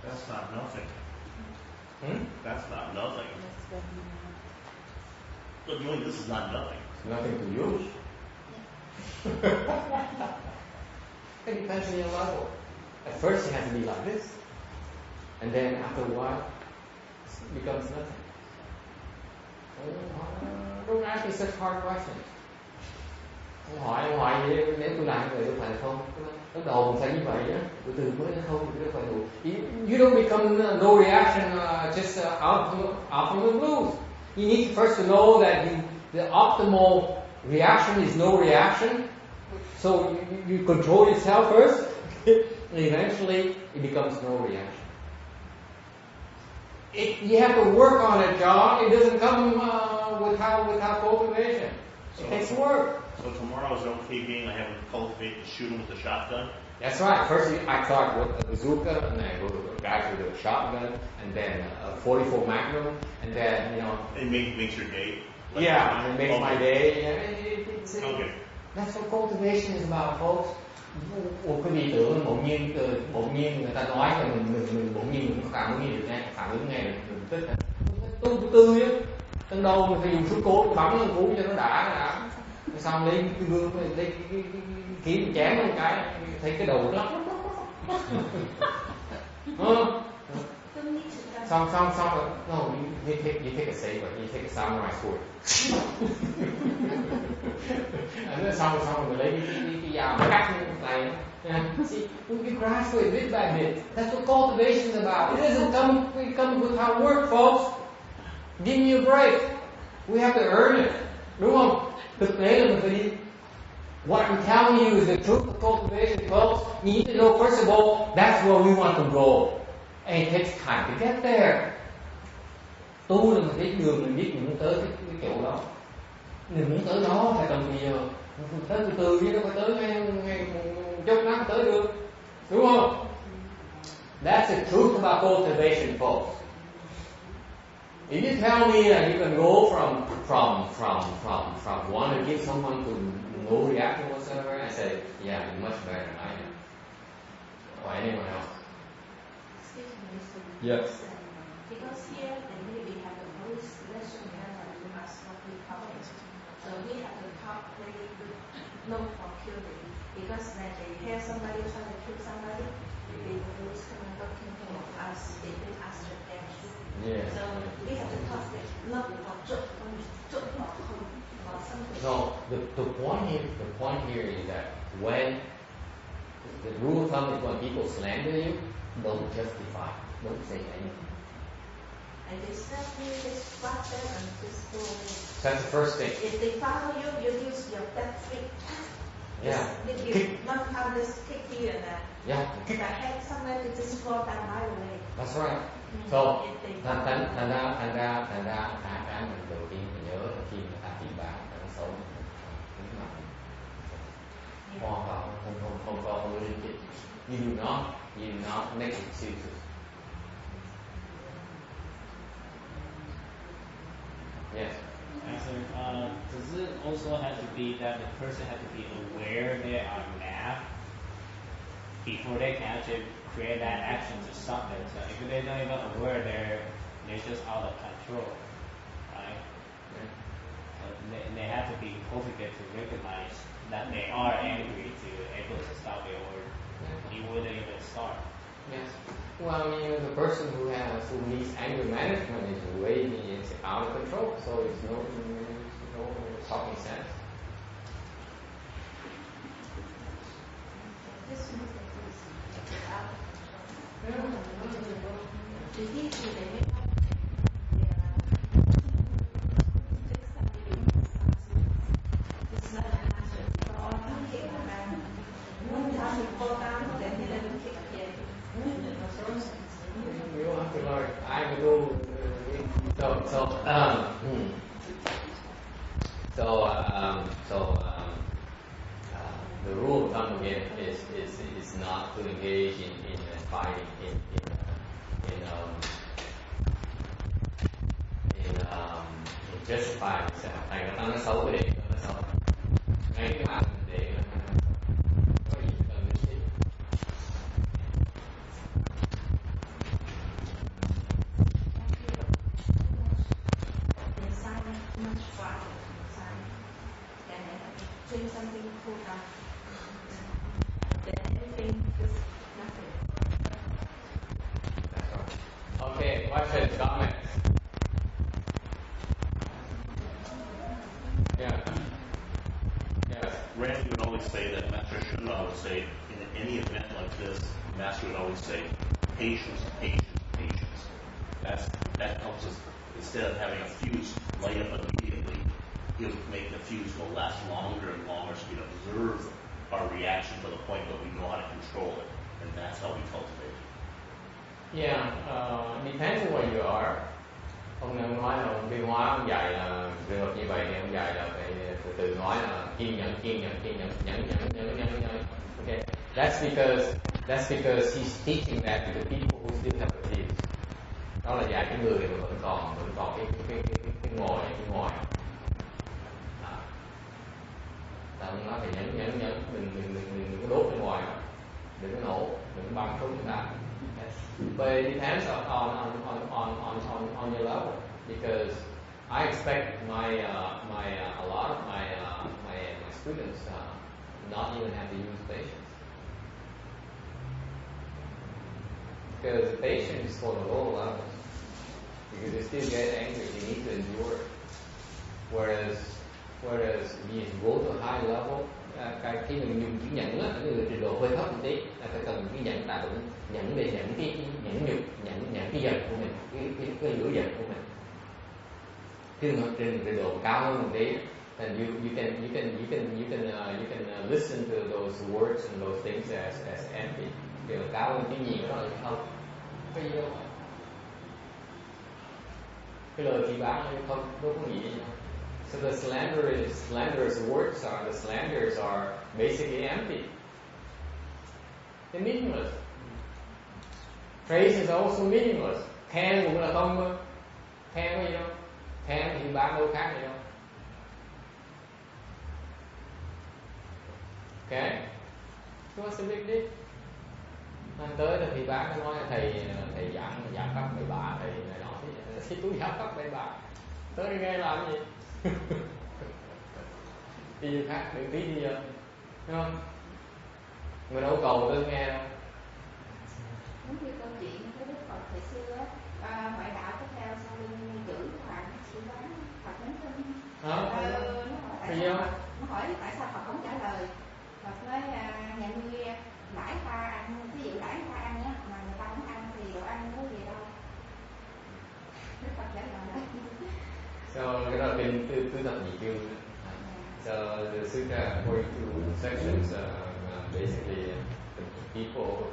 That's not nothing. That's not nothing. Look, really, this is not nothing. Nothing to you. It depends on your level. At first it has to be like this. And then after a while, it becomes nothing. Don't ask me such hard questions. Không hỏi gì, nếu tôi làm như vậy tôi phải không? Lúc đầu mình phải như vậy á, từ mới không, tôi phải đủ. You don't become no reaction just out from the blues. You need first to know that the optimal reaction is no reaction. So you control yourself first, and eventually it becomes no reaction. You have to work on it, John. It doesn't come without cultivation. It takes work. So tomorrow is okay being I have to cultivate and shoot him with a shotgun? That's right. First I start with a bazooka, and then I go to the guys with a shotgun, and then a 44 Magnum, and then, It makes your day? Yeah, and it makes my day. Yeah, Okay. That's what cultivation is about, folks. Một cái vị tưởng bỗng nhiên người ta nói là mình bỗng nhiên mình có phản ứng ngay được tức là tươi á, từ đầu mình phải dùng số cốt bắn một cú cho nó đã, xong lấy cái gương lấy cái kiếm chém một cái thấy cái đầu lắc Huh? Don't need to dance. Some, no, you take a saber, you take a samurai sword. And then xong rồi lấy cái dao cắt này. See, we graduate bit by bit. That's what cultivation is about. It doesn't come with hard work, folks. Give me a break. We have to earn it. Đúng không? Thực tế là mình phải đi. What I'm telling you is the truth of cultivation, folks. You need to know, first of all, that's where we want to go. And it takes time to get there. Tu là mình biết đường, mình biết mình muốn tới cái chỗ đó. Mình muốn tới đó phải cần gì giờ. Tới từ từ chứ đâu phải tới ngay chốc nát tới được. Đúng không? That's the truth about cultivation, folks. If you tell me that you can go from want to give someone to no reaction whatsoever, I say, yeah, you're much better than I am. Or anyone else. Excuse me, Mr. Yes. Because here and here we have a police lesson here that we must not be public. So we have to talk very good, no for killing. Because when they hear somebody trying to kill somebody, the police come and looking for us, they will ask the parents. Yeah. So we have to talk that not for joke or something. No, the point here is that when the rule of thumb is when people slander you, don't justify, don't say anything. And they start me, just watch them and just go away. That's the first thing. If they follow you, you use your death freak. Yeah. If you Kick. not have this kick here and Yeah. the head somewhere to just fall down right away. That's right. So If they thành follow thành thành ra cái mình đầu tiên mình nhớ là khi người ta chỉ bảo nó xấu cái mặt hoàn toàn không có liên kết. You do not make excuses. Yes. Does it also have to be that the person has to be aware they are mad before they can actually create that action to stop them? So if they're not even aware, they're just out of control, right? Yeah. So they have to be cultivated to recognize that they are angry to able to stop it, or it wouldn't even start. Yes. Well, the person who needs anger management is it's out of control, so it's no talking sense. this is out of control. The issue they make up, it's not an answer. So I'm thinking about one time you fall down, then you let them kick again. You don't have to learn. I will. The rule of thumb again is not to engage in fighting in justifying yourself. Thầy người ta nói xấu cái điện, nó xấu. Ngay cái mặt mình điện nó có gì cần đến gì. Inside much farther inside. Then I have to drink something cool down. Then everything is nothing. That's right. Okay, questions, comments? Yeah. Yes. Randy would always say that Master Shunra would say, in any event like this, Master would always say, patience, patience, patience. That helps us, instead of having a fuse light up immediately, he'll make the fuse go last longer and longer so we can observe our reaction to the point where we know how to control it. And that's how we cultivate it. Yeah, depends on where you are. Ông nói là ông Biên Hóa ông dạy là về luật như vậy thì ông dạy là phải từ từ nói là kiên nhẫn, nhẫn. Okay, that's because he's teaching that to the people who still have the fears. Đó là dạy cái người mà vẫn còn cái ngòi. Ta ông nói phải nhẫn, đừng có đốt cái ngòi, đừng có nổ, đừng có bắn súng chúng ta. But it depends on your level, because I expect a lot of my students not even have to use patience. Because the patience is for the lower levels. Because you still get angry, you need to endure it. Whereas if you go to a high level, khi mình dùng chữ nhẫn á, người trình độ hơi thấp một tí, là phải cần cái nhẫn tạo nhẫn để nhẫn cái nhẫn nhục, nhẫn cái giận của mình, cái lửa giận của mình. Khi mà trên trình độ cao hơn một tí, then you can listen to those words and those things as empty. Kiểu cao hơn cái gì đó là không, cái gì đâu. Cái lời chỉ bán là không có gì đâu. So the slanderous words are basically empty. They're meaningless. Praise is also meaningless. Khen cũng là không. Khen có gì đâu. Khen thì bán đâu khác gì đâu. Okay? So what's the big deal? Tới là thì bán nói là thầy giảng cấp bậy bạ, thầy này nọ thì tôi giảng cấp bậy bạ. Tới đi nghe làm gì? Đi khác đừng tí đi giờ, đúng không? Người đâu cầu tôi nghe đâu. Giống như câu chuyện cái Đức Phật thời xưa á, ngoại đạo có theo sau lưng chữ hoàng chỉ bán Phật nhắn tin. Nó hỏi tại sao Phật không trả lời. Phật nói nhà ngươi đãi ta ăn, ví dụ đãi ta ăn á, mà người ta không ăn thì đồ ăn có gì đâu. Đức Phật trả lời. So cái đó là kinh tứ thập nhị chương. So the sutra, according to sections, basically a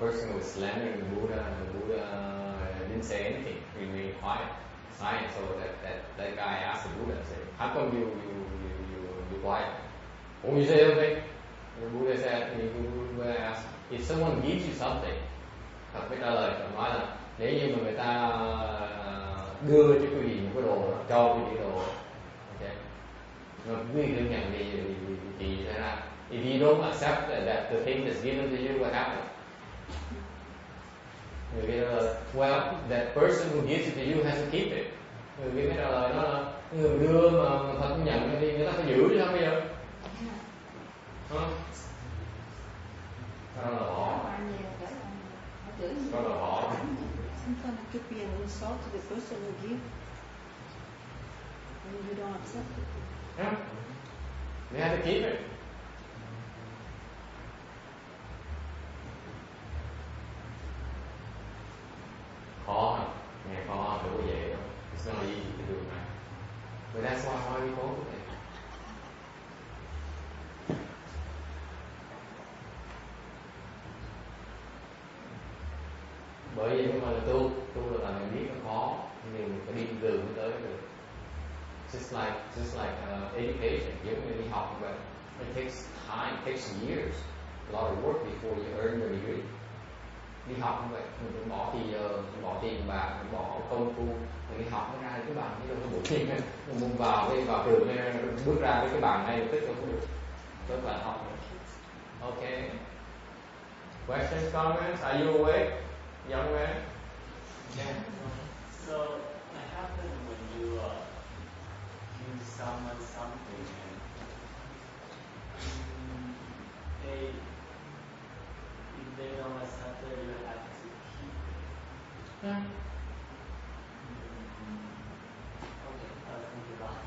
person was slandering the Buddha, and the Buddha didn't say anything, remained quiet, silent. So that guy asked the Buddha, said, "How come you quiet? Won't you say anything?" The Buddha said, "If someone gives you something," Phật mới trả lời, Phật nói là nếu như mà người ta đưa cho quý vị một cái đồ, cho quý vị đồ, okay, mà quý vị đừng nhận thì thế nào? If you don't accept that the thing is given to you, what happens? Người kia nói là, well, that person who gives it to you has to keep it. Người kia mới trả lời đó là người đưa mà Phật không nhận thì người ta phải giữ chứ không bây giờ? Đó là họ. Đó là họ. Sometimes it could be an insult to the person who gives, and you don't accept it. Yeah, they have to keep it. Khó, nghe khó, đâu có vậy đâu. It's not easy to do that. But that's why we go with it. Bởi vì không phải là tu là tại mình biết nó khó, nhưng mình phải đi đường mới tới được. Just like education, giống như đi học vậy, it takes time, it takes years, a lot of work before you earn your degree. Đi học như vậy, mình cũng bỏ bỏ tiền bạc, bỏ công phu, mình đi học mới ra cái bằng, chứ đâu có bộ tiền này, mình vào trường này, bước ra với cái bằng này, tức là không được, tức là học. Okay. Questions, comments? Are you awake, young man? Yeah. So what happens when you give someone something and if they don't accept it, you have to keep it. Yeah. Okay, I'll think about it.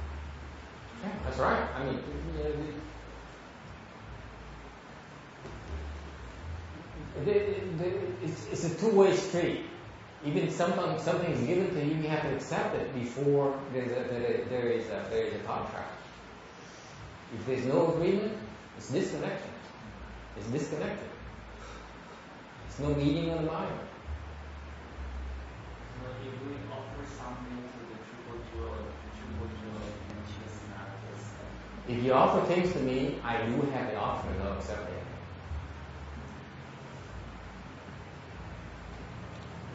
Yeah, that's right. I mean, it's a two-way street. Even something is given to you, you have to accept it before there is a contract. If there's no agreement, it's disconnection. It's disconnected. It's no meeting on the mind. So if we offer something to the triple jewel, and she's not accepting. If you offer things to me, I do have the option of accepting.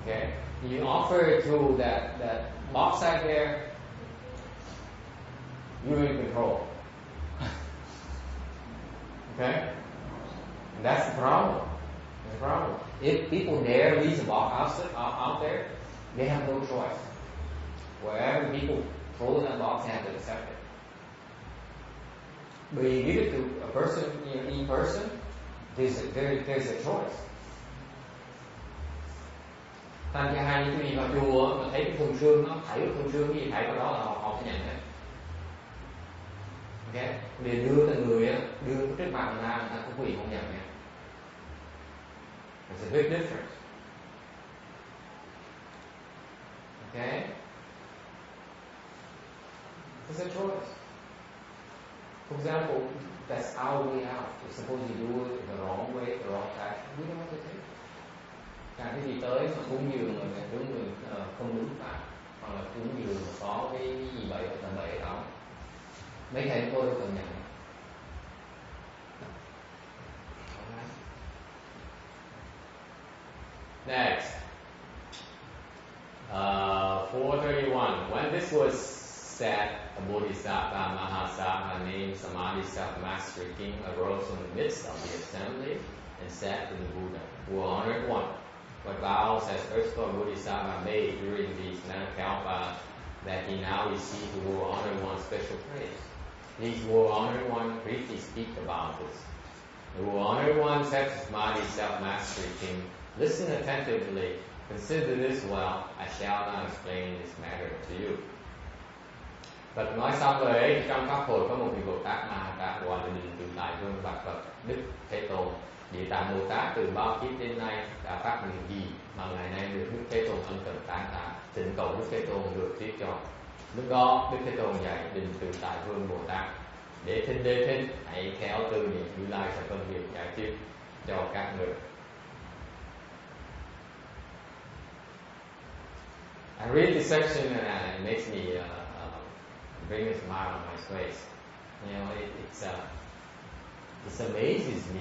Okay? You offer to that box out there, you're in control. Okay? And that's the problem. That's the problem. If people dare leave the box out there, they have no choice. Wherever people throw that box, they have to accept it. But you give it to a person, in person, there's a choice. Thành ra hai những đi vào chùa mà thấy cái thùng xương nó thảy cái thùng xương cái gì thảy vào đó là họ sẽ nhận đấy. Ok, để đưa từng người á, đưa trước mặt người ta có quỳ không nhận nha. There's a big difference. Okay? It's a choice. For example, that's our way out. If suppose you do it the wrong way, the wrong fashion, we don't have to take it. Cả cái gì tới mà cúng dường mà đúng người không đúng pháp, hoặc là cúng dường mà có cái gì bậy ở tầm bậy đó, mấy thầy tôi đâu cần nhận. Next, 431. When this was said, a Bodhisattva Mahasatma named Samadhi Self-Mastery King arose in the midst of the assembly and said to the Buddha, "O honored one, what vows has Earth Store Bodhisattva made during these Manakalpas that he now receives the O honored one special praise? Please, O honored one, briefly speak about this." The O honored one said to Samadhi Self-Mastery King, "Listen attentively, consider this well, I shall not explain this matter to you." Phật nói xong rồi ấy, trong pháp hội có một vị Bồ Tát Ma đã gọi là Định Tự Tại Vương Bạch Phật Đức Thế Tôn. Địa Tạng Bồ Tát từ bao kiếp đến nay đã phát nguyện gì mà ngày nay được Đức Thế Tôn ân cần tán thán, thỉnh cầu Đức Thế Tôn được thuyết cho. Lúc đó Đức Thế Tôn dạy Định Tự Tại Vương Bồ Tát: "Để thinh, hãy theo từ niệm Như Lai sẽ phân biệt giải thích cho các người." I read this section and it makes me bring a smile on my face. You know, it amazes me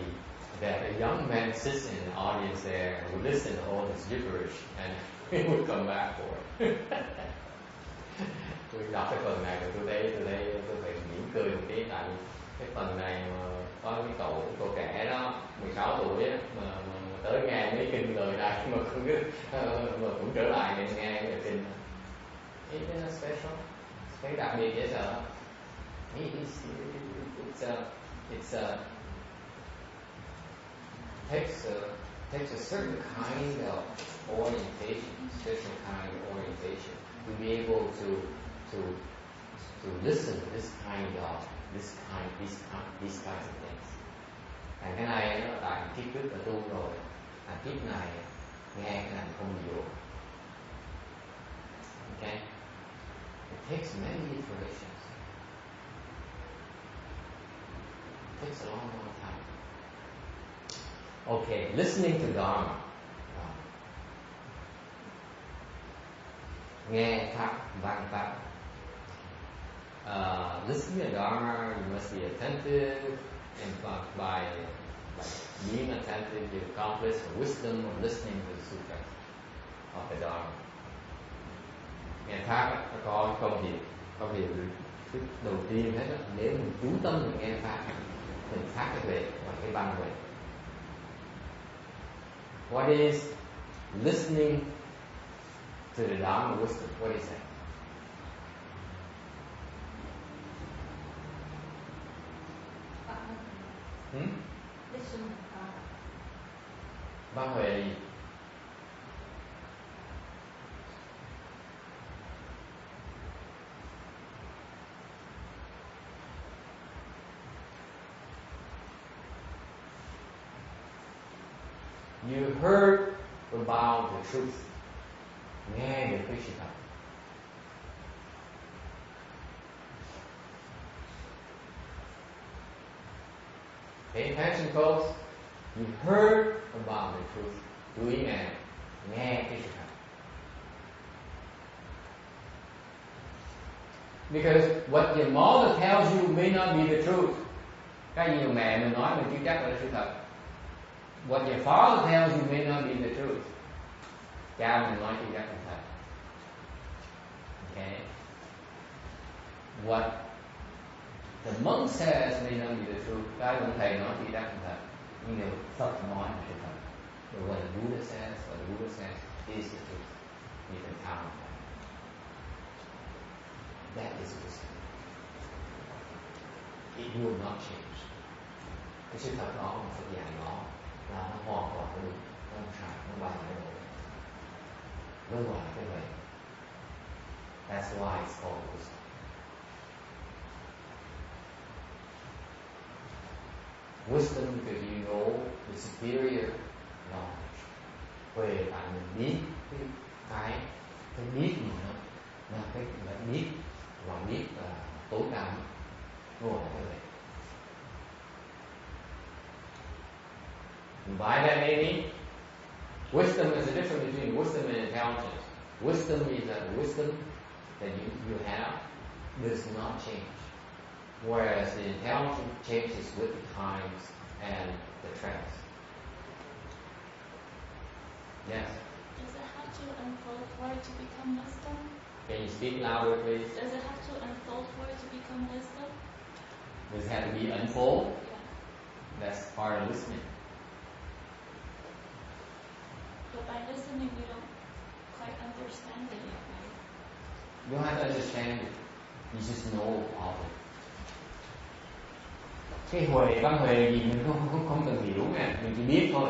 that a young man sits in the audience there and would listen to all this gibberish and he would come back for it. Tôi đọc cái phần này và tôi phải mỉm cười một tí, tại vì cái phần này mà có cái cậu trẻ đó 16 tuổi á, mà tới nghe mấy kinh lời này mà không biết mà cũng trở lại nghe cái kinh. Isn't it special? Cái đặc biệt dễ sợ. Takes a certain kind of orientation, special kind of orientation, to be able to listen to these kinds of things. Cái này nó tại kiếp trước là tu rồi, kiếp này nghe cái này không nhiều. Okay? It takes many iterations. It takes a long time. Okay, listening to Dharma. Nghe pháp, văn pháp. Listening to Dharma, you must be attentive, and by being attentive, you accomplish the wisdom of listening to the sutra of the Dharma. Nghe pháp nó có công hiệu thứ đầu tiên hết đó. Nếu mình chú tâm mình nghe pháp, mình phát cái huệ và cái văn huệ. What is listening to the Dharma wisdom? What is that? Văn huệ là gì? You heard about the truth. Nghe được cái sự thật. Pay attention, folks. You heard about the truth. Chú ý nghe cái sự thật. Because what your mother tells you may not be the truth. Cái gì mà mẹ mình nói mình chưa chắc là sự thật. What your father tells you may not be the truth. Cha mình nói chưa chắc là thật. Okay. What the monk says may not be the truth. Cái ông thầy nói chưa chắc là thật. Nhưng điều Phật nói là sự thật. But what the Buddha says is the truth. You can count on that. That is wisdom. It will not change. Cái sự thật đó mà Phật dạy đó là nó hoàn toàn đúng, nó không sai, nó bay nó đổi. Đúng rồi, như vậy. That's why it's called wisdom. Wisdom because you know the superior knowledge. Về tại mình biết cái biết gì đó, là cái biết và biết là tối cao. Đúng rồi, như vậy. And by that meaning, wisdom is the difference between wisdom and intelligence. Wisdom is that wisdom that you have does not change. Whereas the intelligence changes with the times and the trends. Yes? Does it have to unfold for it to become wisdom? Can you speak louder, please? Does it have to unfold for it to become wisdom? Does it have to be unfold? Yeah. That's part of listening. But by listening, you don't quite understand it yet, right? You don't have to understand it. You just know of it. Cái huệ, văn huệ gì mình không cần hiểu nè, mình chỉ biết thôi.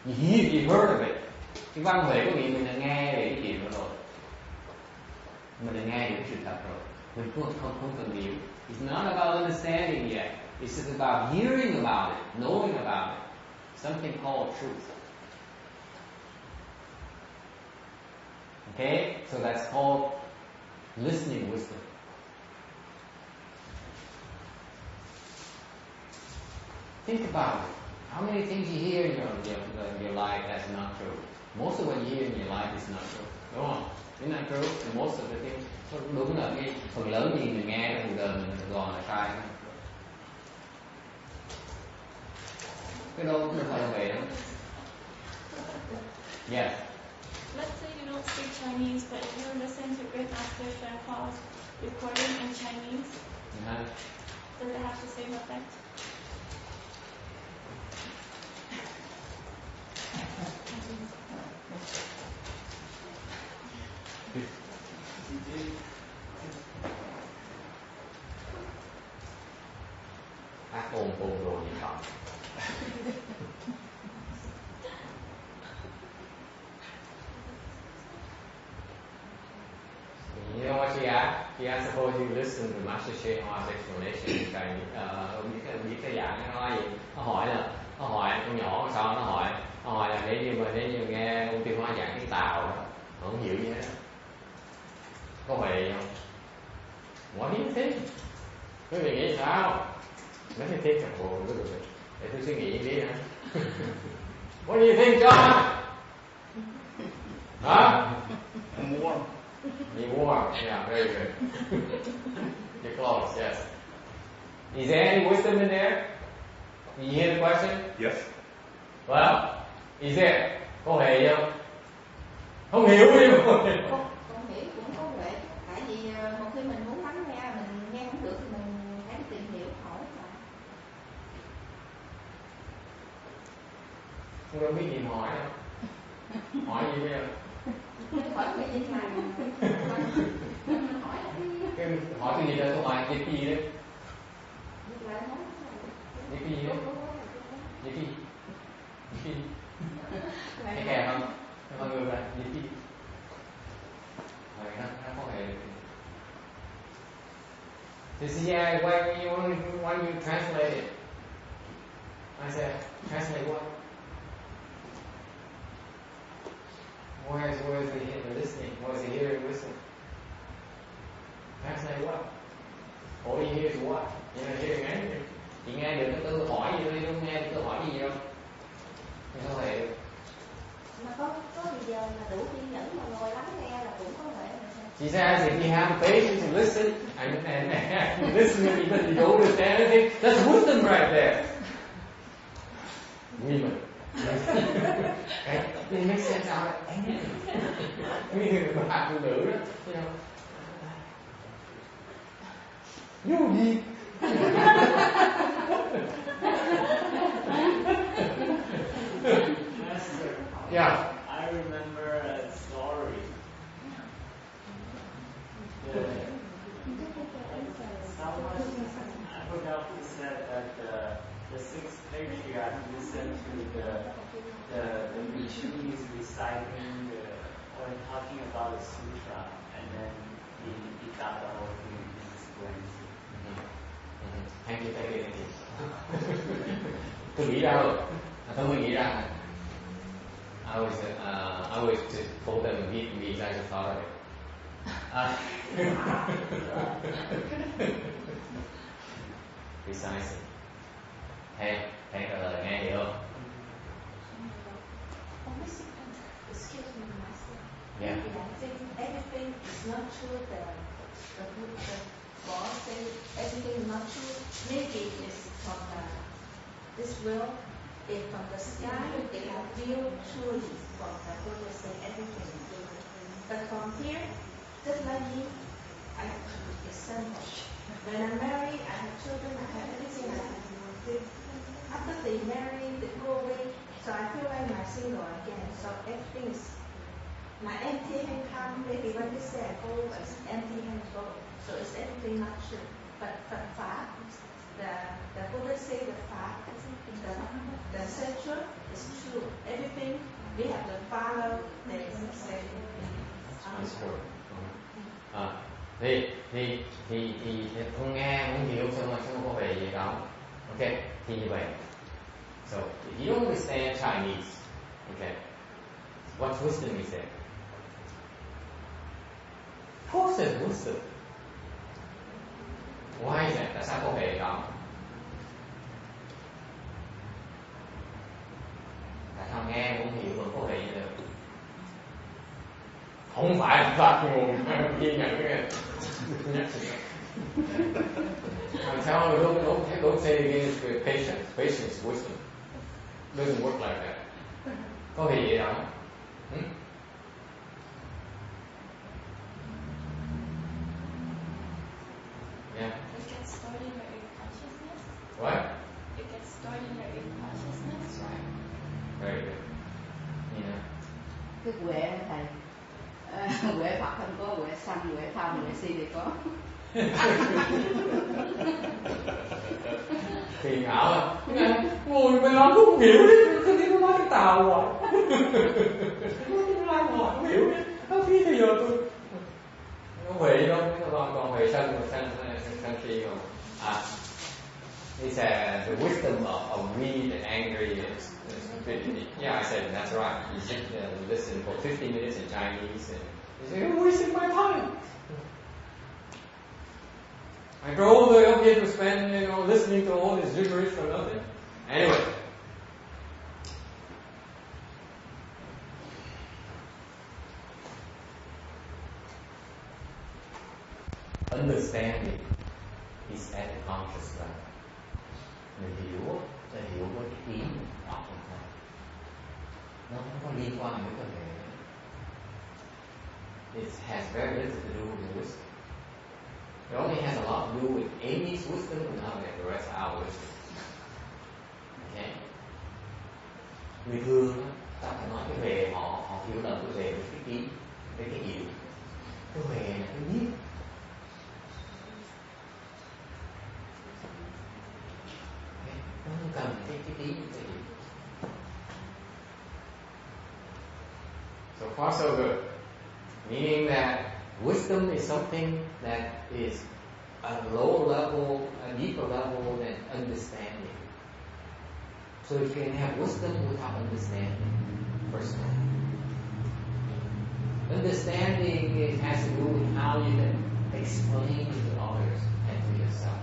You heard of it. Cái văn huệ có nghĩa mình đã nghe về cái chuyện đó rồi. Mình đã nghe những sự thật rồi. Mình không cần hiểu. It's not about understanding yet. It's just about hearing about it, knowing about it. Something called truth. Okay? So that's called listening wisdom. Think about it. How many things you hear in your life that's not true? Most of what you hear in your life is not true. Đúng không? It's not true. And most of the things, đúng là cái phần lớn gì mình nghe trong cuộc đời mình toàn là sai. Cái đâu cũng phải là vậy đâu. Yes. Let's say you don't speak Chinese, but if you listen to Great Master Shen Hua's recording in Chinese, does it have the same effect? Hát ồn rồi gì đó. You know what she asked? She asked, suppose you listen to Master Shen Hua's explanation in Chinese. Biết cái dạng nó nói gì? Nó hỏi con nhỏ con sao nó hỏi là nếu như nghe ông Tiêu Hóa giảng tiếng Tàu đó, không hiểu gì hết. Có vậy không? What do you think? Quý vị nghĩ sao? Let me think a little bit. Để tôi suy nghĩ đi hả? What do you think, John? Huh? I'm warm. Be warm. Yeah, very good. You're close, yes. Is there any wisdom in there? Did you hear the question? Yes. Well, is there? Có hề không? Không hiểu đi mà. Không hiểu cũng có huệ. Tại vì một khi mình muốn lắng nghe, mình nghe không được thì mình hãy tìm hiểu hỏi mà. Không đâu biết gì mà hỏi đâu. Hỏi gì bây giờ? Hỏi cái gì mà Hỏi cái gì đó, tôi hỏi cái gì đấy? Cái gì đấy? Cái gì? Cái kèm không? Mọi người là gì? Rồi nó có thể. They say, yeah, why you translate it? I said, translate what? Where is the listening? Where is the hearing wisdom? Translate what? All you hear is what? You're not hearing anything. Chị nghe được cái câu hỏi gì thôi, không nghe được câu hỏi gì đâu. Thì sao vậy? Mà có bây giờ mà đủ kiên nhẫn mà ngồi lắng nghe là cũng có vậy. She says if you have patience to listen and listen even if you don't understand anything, that's wisdom right there. Women. It makes sense out of anything. Như người bạn phụ nữ đó, you gì? Yeah. I remember a story. forgot who said that the six patriarchs listened to the Vietnamese reciting or talking about the sutra, and then he got the whole thing explained. Thank you. Tôi nghĩ ra rồi. Tôi mới nghĩ ra. I was just told them in Vietnamese. I just thought of it. Precisely. Hey, nghe hiểu không? Excuse me, Master. Yeah. I think everything is not true. The boss say everything is not true. Maybe it's from this world. If from the sky, they have view truly from the Buddha say everything. But from here, just like me, I have to be example. When I'm married, I have children, I have everything I have to do. After they marry, they go away, so I feel like I'm single again. So everything is, my empty hand come, maybe when they say I go, it's empty hand go. So it's everything not true. But Pháp, the Buddha say the Pháp, the central is true. Everything, we have to follow the say. Thì không nghe, không hiểu xong rồi không có về gì đâu. Okay, thì như vậy. So, if you don't understand Chinese, okay, what wisdom is there? Of course there's wisdom. Why is that? Tại sao có về đó? Tại sao nghe không hiểu mà có về như được? Không phải là Pháp nguồn ghi nhận cái I'm telling you, don't say it again with patience. Patience is wisdom. It doesn't work like that. Có thể vậy đâu? Yeah. It gets stored in your consciousness. What? It gets stored in your consciousness. That's right. Very good. Yeah. Cái huệ thầy, huệ Phật không có, huệ sanh, huệ tham, huệ si thì có. Thì ngạo à, ngồi bên đó không hiểu đấy, cứ thấy nó nói cái tàu hoài, nó nói hoài không hiểu đấy, nó khi bây giờ tôi nó về đâu, còn về sân si rồi. He said the wisdom of greed and anger is yeah, I said that's right. You sit listen for 50 minutes in Chinese and you say, you're wasting my time. I drove all the way up here to spend, listening to all this gibberish for nothing. Anyway. Understanding is at the conscious level. Mình hiểu là hiểu với cái ý mình óc mình thôi. Nó không có liên quan đến cơ thể. It has very little to do with wisdom. It only has a lot to do with Amy's wisdom and not with the rest of our wisdom. Okay? Người thường đó, ta phải nói cái về họ hiểu lầm cái về với cái ý, với cái hiểu. Cái về là cái biết. Okay? Nó không cần cái ý, cái hiểu. So far so good. Meaning that wisdom is something that is a lower level, a deeper level than understanding. So you can have wisdom without understanding, personally. Understanding has to do with how you can explain to others and to yourself.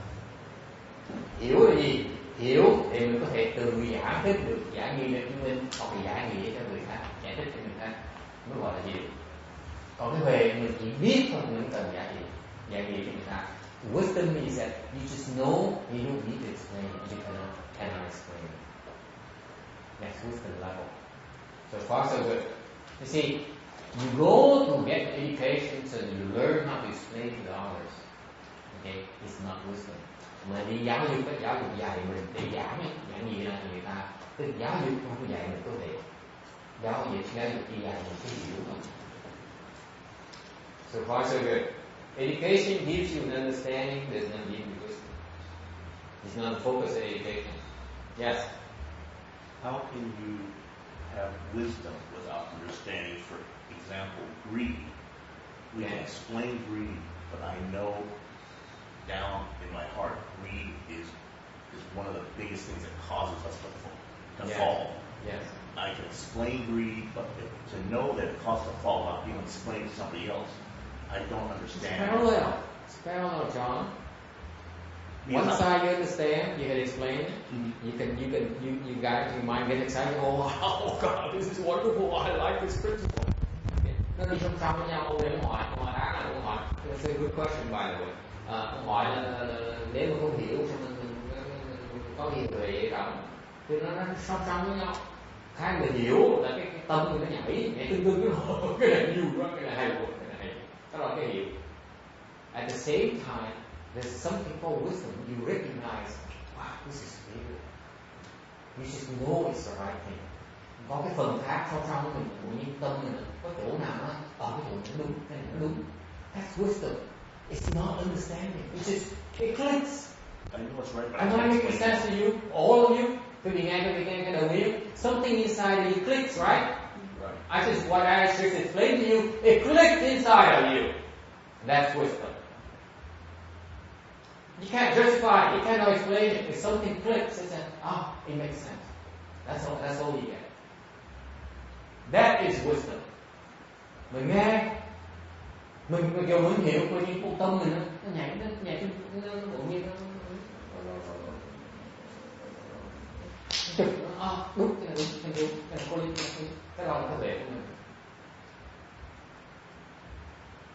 Hiểu là gì? Hiểu thì mình có thể tự giải thích được, giải nghĩa được cho mình, hoặc là giải nghĩa cho người khác, giải thích cho người khác, mới gọi là hiểu. Còn cái về mình chỉ biết thôi, mình cần giải nghĩa cho người ta. Wisdom is that you just know, you don't need to explain it, you cannot explain it. That's wisdom level. So far so good. You see, you go to get education so that you learn how to explain to others. Okay, it's not wisdom. Mà đi giáo dục dạy mình để giảng gì ra cho người ta. Tức giáo dục không có dạy mình có thể. Giáo dục đi dạy mình cái hiểu thôi. So far so good. Education gives you an understanding, does not give you wisdom. It's not the focus of education. Yes? How can you have wisdom without understanding, for example, greed? We can explain greed, but I know down in my heart, greed is one of the biggest things that causes us to fall. Yes. I can explain greed, but to know that it causes a fall without being explained to somebody else, I don't understand. It's parallel, John. One side you understand, you can explain it. Mm-hmm. You guys, your mind get excited. Oh God, this is wonderful. I like this principle. Nó đi song song với nhau. Ông để ông hỏi đã là ông hỏi. That's a good question by the way. Ông hỏi là nếu mà không hiểu sao mình có hiểu về rộng thì nó song song với nhau. Hai người hiểu là cái tâm người nó nhảy tương cái này nhiều quá, cái này hay quá, cái này hay. Đó là cái hiểu. At the same time, there's something called wisdom. You recognize, wow, this is real. You just know it's the right thing. Có cái phần khác song song mình của những tâm mình có chỗ nào á, cái chỗ nó đúng, cái này nó đúng. That's wisdom. It's not understanding. It's just it clicks. I know it's right, but Am I making sense to you? All of you? Quý vị nghe cái đầu tiên. Something inside of you clicks, right? Right. What I just explained to you, it clicked inside of you. That's wisdom. You can't justify it. You cannot explain it. If something clicks, it's it makes sense. That's all you get. That is wisdom. Mình nghe, mình kiểu mình hiểu, coi như con tâm mình nó nhảy nó bỗng nhiên nó đúng cái này đúng cái lòng cái vệ của mình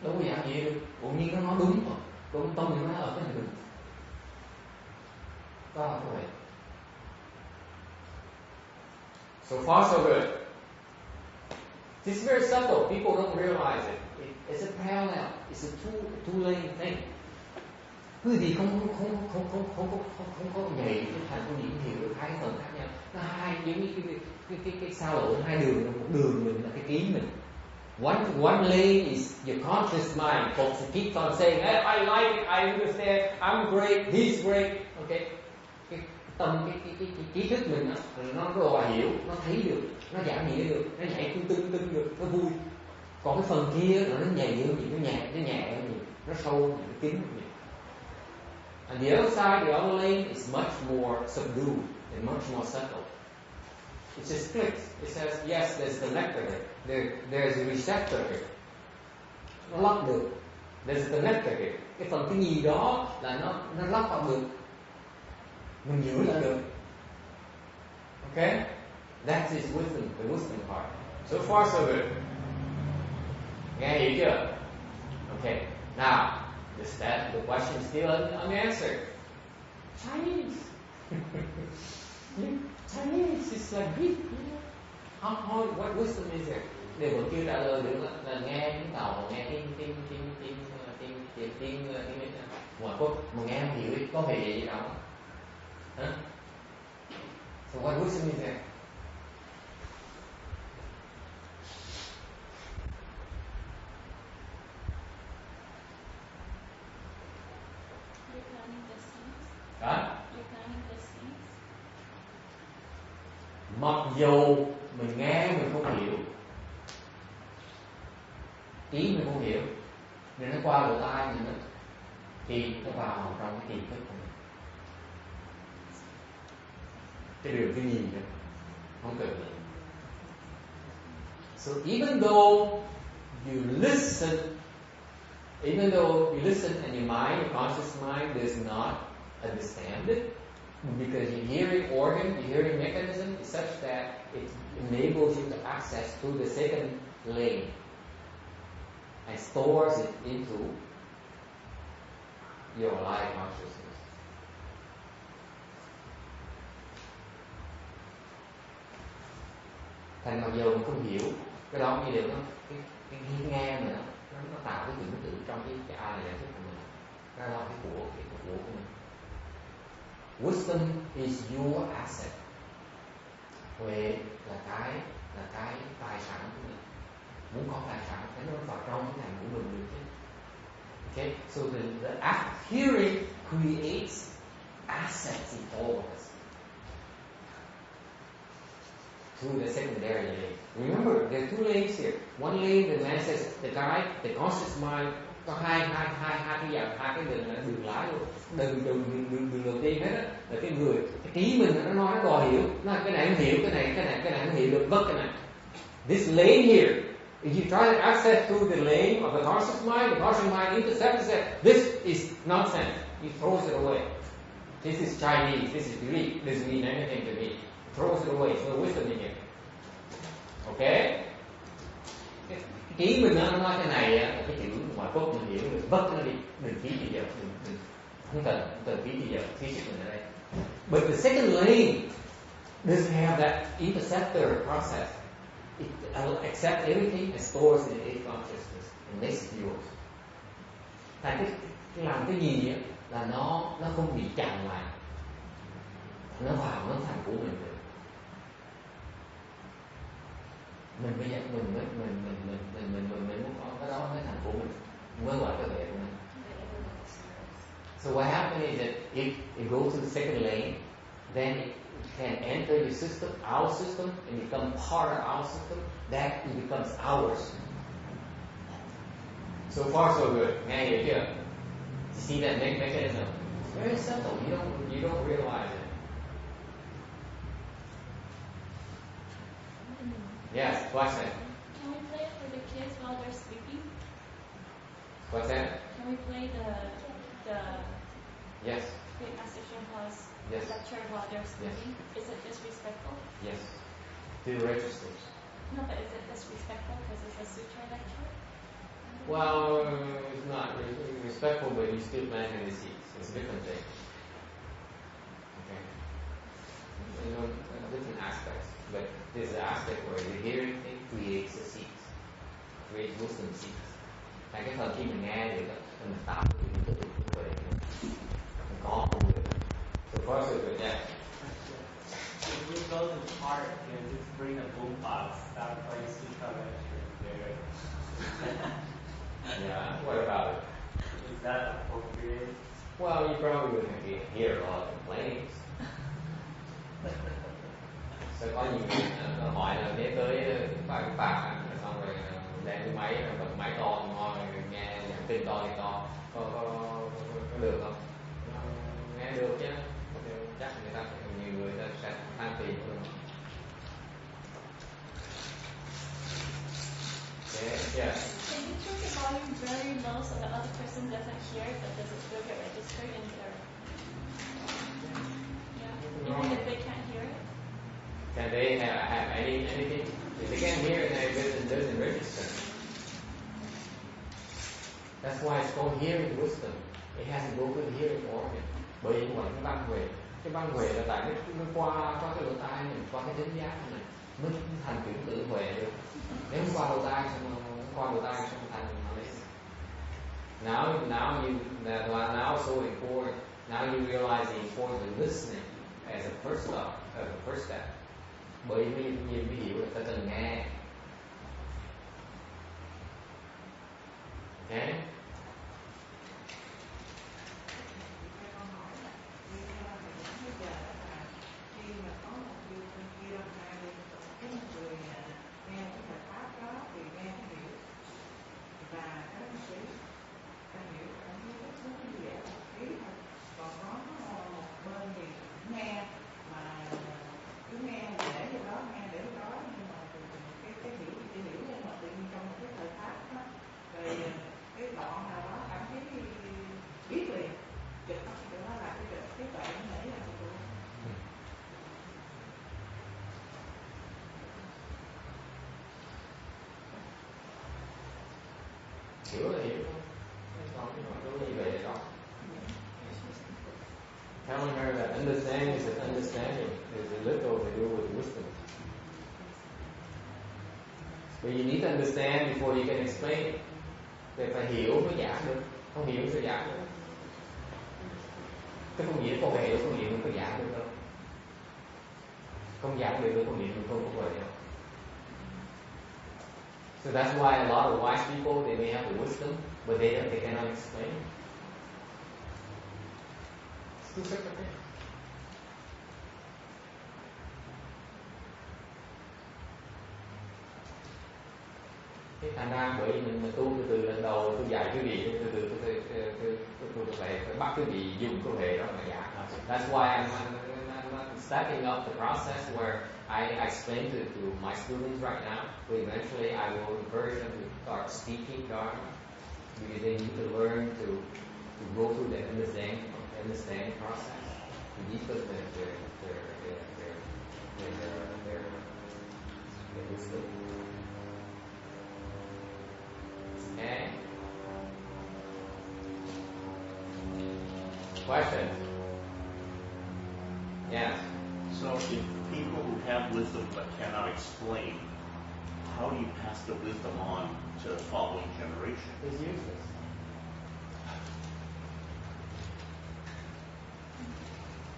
đâu có dạng gì đâu, bỗng nhiên nó nói đúng rồi, con tâm mình nó ở cái này đúng, đó là cái vệ. So far so good. It's very subtle. People don't realize it. It's a parallel. It's a two-lane thing. Quý vị không có nhảy thành con điểm hiểu được hai phần khác nhau. Nó hai giống như cái sao lộ hai đường, một đường mình là cái kiến mình. One lane is your conscious mind. Folks keep on saying, hey, I like it, I understand, I'm great, he's great. Okay. Cái tâm cái trí thức mình nó đòi hiểu, nó thấy được, nó giảm nhẹ được, nó nhảy tưng được, nó vui. Còn cái phần kia nó nhẹ hơn gì, nó nhẹ hơn gì, nó sâu hơn gì, nó kín hơn gì. And the other side, the other lane is much more subdued and much more subtle. It just clicks. It says, yes, there's the connector here. There's a receptor here. Nó lắp được. There's a connector here. Cái phần cái gì đó là nó lắp vào được. Mình giữ lại được. Okay? That is wisdom, the wisdom part. So far, so good. Nghe hiểu chưa? Okay. Now, the question is still unanswered. Chinese. Chinese is like big. What wisdom is there? Điều vẫn chưa trả lời được là nghe tiếng tàu, nghe tiếng ngoại quốc mà nghe không hiểu có về gì đâu. Huh? So what wisdom is there? Mặc dù mình nghe mình không hiểu, ý mình không hiểu, nên nó qua lỗ tai mình đó, thì nó vào trong cái tiềm thức của mình. Cái điều cái nhìn đó không cần nữa. So even though you listen and your mind, your conscious mind does not understand it, because your hearing organ, your hearing mechanism is such that it enables you to access through the second lane and stores it into your live consciousness. Thành mặc dù mình không hiểu cái đó, như điều đó, cái nghe mình nó tạo cái tưởng tượng trong cái ai là thức của mình, cái đó cái của mình. Wisdom is your asset. Huệ là cái tài sản của mình. Muốn có tài sản phải nó vào trong cái ngành của mình được chứ. Okay, so the act of hearing creates assets in all of us. Through the secondary lane. Remember, there are two lanes here. One lane, the man says, the conscious mind, có hai cái dạng, hai cái đường lái luôn. Đường đầu tiên hết á, là cái người, cái trí mình nó nói, nó đòi hiểu, nó cái này không hiểu, cái này không hiểu được, vất cái này. This lane here, if you try to access through the lane of the conscious mind intercepts it. This is nonsense. He throws it away. This is Chinese, this is Greek, this doesn't mean anything to me. Throws it away, there's no wisdom in it. Okay? Cái trí mình nó nói cái này là cái chữ ngoại quốc mình hiểu được, vất nó đi, đừng ký bây giờ, đừng không cần ký bây giờ, ký chữ mình ở đây. But the second lane doesn't have that interceptor process. It accepts everything and stores it in its consciousness and makes it yours. Tại cái làm cái gì á là nó không bị chặn lại, nó vào nó thành của mình được. Mình bây giờ mình muốn có cái đó mới thành của mình, mới gọi cái vẻ của mình. So what happens is that if it goes to the second lane, then it can enter your system, our system, and become part of our system. That it becomes ours. So far so good. Nghe hiểu chưa? You see that mechanism? Very simple. You don't realize it. Yes, what's that? Can we play it for the kids while they're sleeping? What's that? Can we play the Yes. Great Master Shampla's Yes. lecture while they're sleeping? Yes. Is it disrespectful? Yes. Do the registers. No, but is it disrespectful because it's a sutra lecture? Well, it's not respectful, but you still planting the seeds. It's a different thing. Okay. You know, different aspects. But there's an aspect where the hearing thing creates the seeds, creates wisdom seeds. Tại cái phần khi mình nghe được đó, mình tạo những cái tự như vậy, mình có không được. So far so good, yeah. If we go to the park and just bring a boombox, start playing sutra lecture there. Yeah, what about it? Is that appropriate? Well, you probably wouldn't hear a lot of complaints. Sẽ có nhiều người hỏi là ghé tới vài cái phạt xong rồi đem cái máy bật máy to ngon nghe giảng kinh to thì to có được không? Nghe được chứ, chắc người ta nhiều người ta sẽ tham tiền của mình. Yeah. Can you turn the volume very low so the other person doesn't hear it, but does it still get registered in their... Yeah, even if they can't hear it? Can they have anything? If they can't hear it, it doesn't register. That's why it's called hearing wisdom. It has to go to the hearing organ. Bởi vì gọi cái băng huệ. Cái băng huệ là tại nó qua cái lỗ tai mình, qua cái thính giác của mình mới thành chuyển tự huệ được. Nếu không qua lỗ tai xong thành now so important. Now you realize the importance of listening as a first step. Bởi vì mình hiểu là ta cần nghe. Okay? Hiểu là hiểu thôi. Còn cái gì vậy đó. Telling her that understanding is an understanding. There's a little to do with wisdom. But you need to understand before you can explain it. Thì phải hiểu mới giảng được. Không hiểu sẽ giảng được. Cái không hiểu không hiểu không hiểu không có giảng được đâu. Không giảng được không hiểu không có vậy đâu. So that's why a lot of wise people, they may have the wisdom, but they cannot explain it. Two separate things. Thế thành ra bởi vì mình tu từ lần đầu tôi dạy quý vị tôi phải bắt quý vị dùng cơ thể đó mà dạy. That's why I'm stepping up the process where I explain to my students right now. But eventually I will encourage them to start speaking Dharma because they need to learn to go through the understanding process to deepen their wisdom. Okay. Question? Yes. So if people who have wisdom but cannot explain, how do you pass the wisdom on to the following generation? It's useless.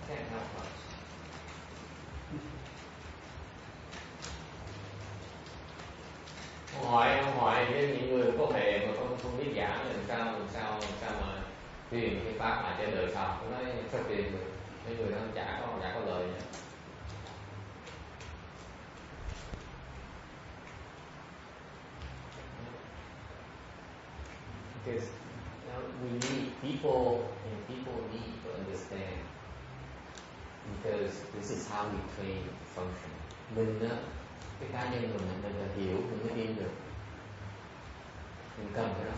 Can't help much. Ông hỏi với những người có thể mà không biết giảng thì làm sao mà truyền cái pháp lại cho đời sau. Tôi nói sao truyền được, mấy người đó chả có lời nữa. Because we need people need to understand because this is how we train function. Mình á, cái cá nhân mình là hiểu mình mới đi được. Mình cần cái đó.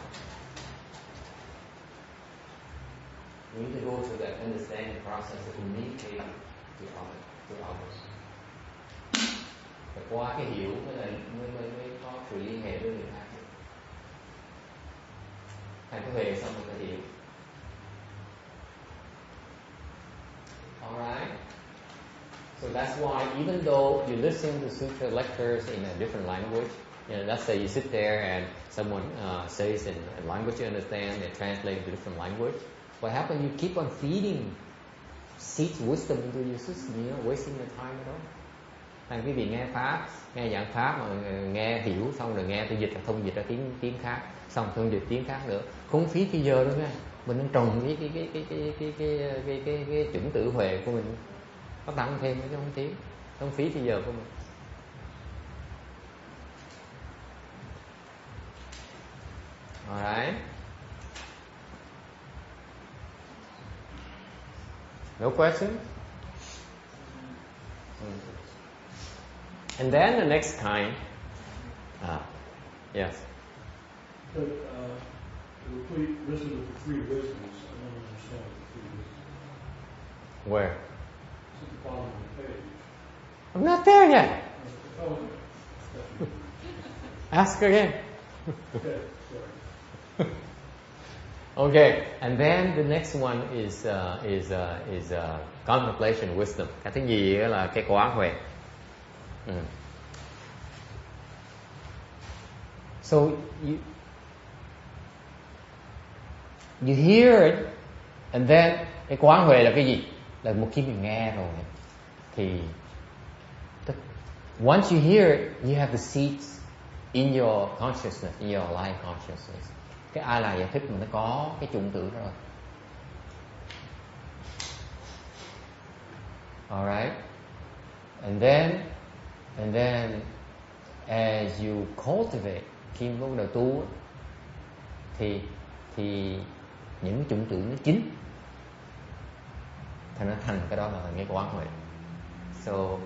We need to go through that understanding process of communicating to others. Và qua cái hiểu mới có sự liên hệ với người khác. Thầy có về xong rồi phải hiểu. Alright? So that's why even though you listen to sutra lectures in a different language, let's say you sit there and someone says in a language you understand, they translate to different language. What happens? You keep on feeding seeds wisdom into your system. You're not wasting your time at all. Thành quý vị nghe pháp, nghe giảng pháp mà nghe hiểu xong rồi nghe tôi dịch thông dịch ra tiếng khác, xong thông dịch tiếng khác nữa, không phí thì giờ đâu nha. Mình đang trồng cái chủng tử huệ của mình, có tăng thêm chứ không thiếu, không phí thì giờ của mình. Alright. No questions? And then the next kind, yes. But the complete wisdom of the three wisdoms, I don't understand the three wisdoms. Where? It's at the bottom of the page. I'm not there yet. Oh, Ask again. okay, sorry. Okay, and then the next one is contemplation wisdom. Cái thứ gì là cái quán huệ. So you hear it, and then cái quán huệ là cái gì? Là một khi mình nghe rồi thì once you hear it, you have the seeds in your consciousness, in your life consciousness. Cái ai là giải thích mà nó có cái chủng tử đó rồi. Alright, and then as you cultivate, khi bắt đầu tu thì những chủng tử nó chín, thành nó thành cái đó là cái quán huệ. So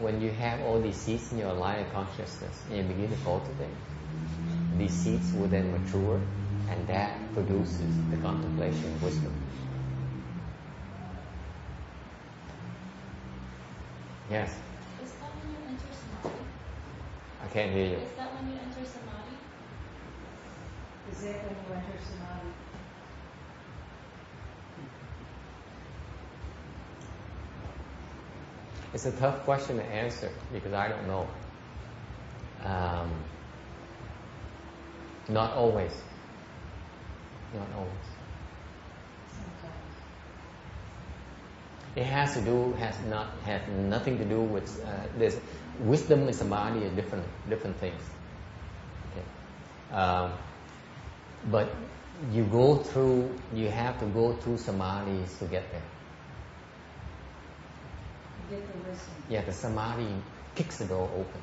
when you have all these seeds in your life consciousness and you begin to cultivate, these seeds will then mature, and that produces the contemplation of wisdom. Yes. Is that when you enter samadhi? I can't hear you. Is that when you enter samadhi? Is it when you enter samadhi? It's a tough question to answer because I don't know. Not always. Not always. Sometimes. It has nothing to do with this. Wisdom and samadhi are different things. Okay. But you have to go through samadhis to get there. Get the wisdom. Yeah, the samadhi kicks the door open.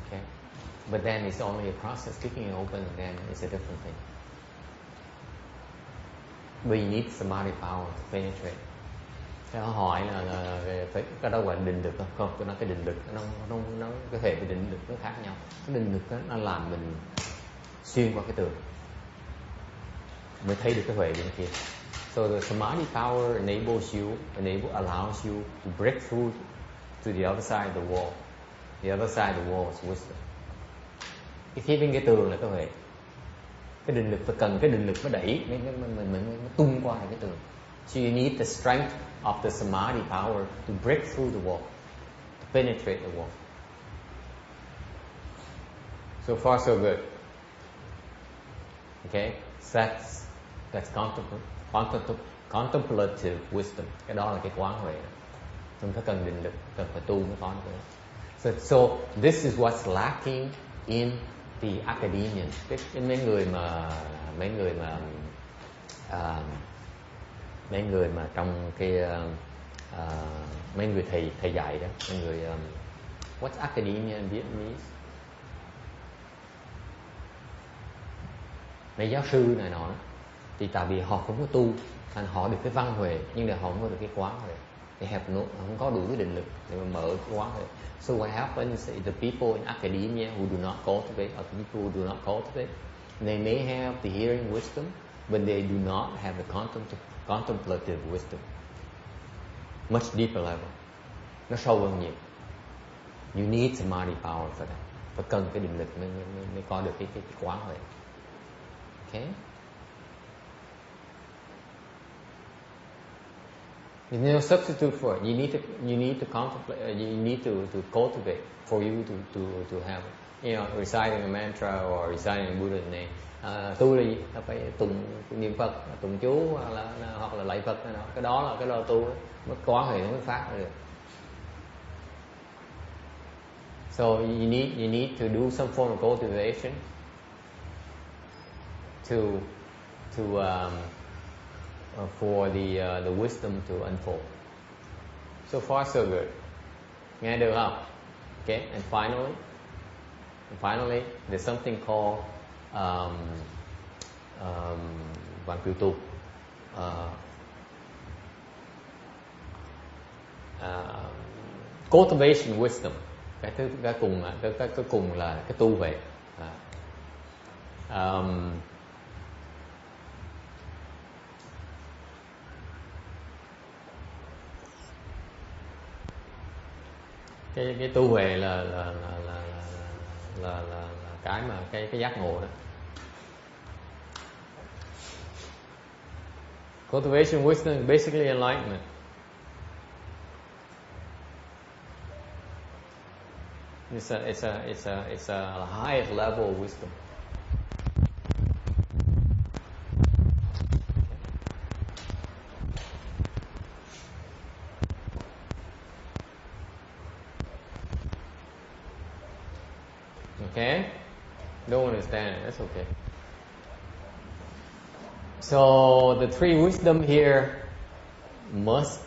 Okay, but then it's only a process. Kicking it open, then it's a different thing. But you need samadhi power to penetrate. Thế họ hỏi là phải cái đó gọi là định lực không? Tôi nói cái định lực nó cái hệ cái định lực nó khác nhau. Cái định lực đó, nó làm mình xuyên qua cái tường mới thấy được cái huệ bên kia. So the samadhi power allows you to break through to the other side of the wall. The other side of the wall is wisdom. Cái phía bên cái tường là cái huệ. Cái định lực phải cần cái định lực mới đẩy mình tung qua cái tường. So you need the strength of the samadhi power to break through the wall, to penetrate the wall. So far so good. Okay, so that's contemplative wisdom. Cái đó là cái quán huệ. Chúng ta cần định lực, cần phải tu mới có được. So this is what's lacking in the academians. Mấy người mà trong cái mấy người thầy dạy đó, mấy người what's academia in Vietnamese? Mấy giáo sư này nọ đó. Thì tại vì họ không có tu, thành họ được cái văn huệ nhưng mà họ không có được cái quán huệ. They không có đủ cái định lực để mà mở cái quán huệ. So what happens is the people in academia who do not cultivate, or the people who do not cultivate, they may have the hearing wisdom, but they do not have the contemplative wisdom. Much deeper level. Nó sâu hơn nhiều. You need samadhi power for that. Phải cần cái định lực mới có được cái quán huệ. Okay? There's no substitute for it. You need to contemplate. You need to cultivate for you to have, reciting a mantra or reciting a Buddha's name. Tu là gì? Ta phải tụng niệm Phật, tụng chú hoặc là lạy Phật. Cái đó là tu. Mới quán huệ nó mới phát ra được. So you need to do some form of cultivation for the wisdom to unfold. So far so good. Nghe được không? Okay, and finally there's something called Vạn Cửu Tu. Cultivation wisdom. Cái cùng là cái tu về. Cái tu huệ là cái mà cái giác ngộ đó. Cultivation wisdom is basically enlightenment. It's a highest level of wisdom. Okay? Don't understand it. That's okay. So the three wisdom here must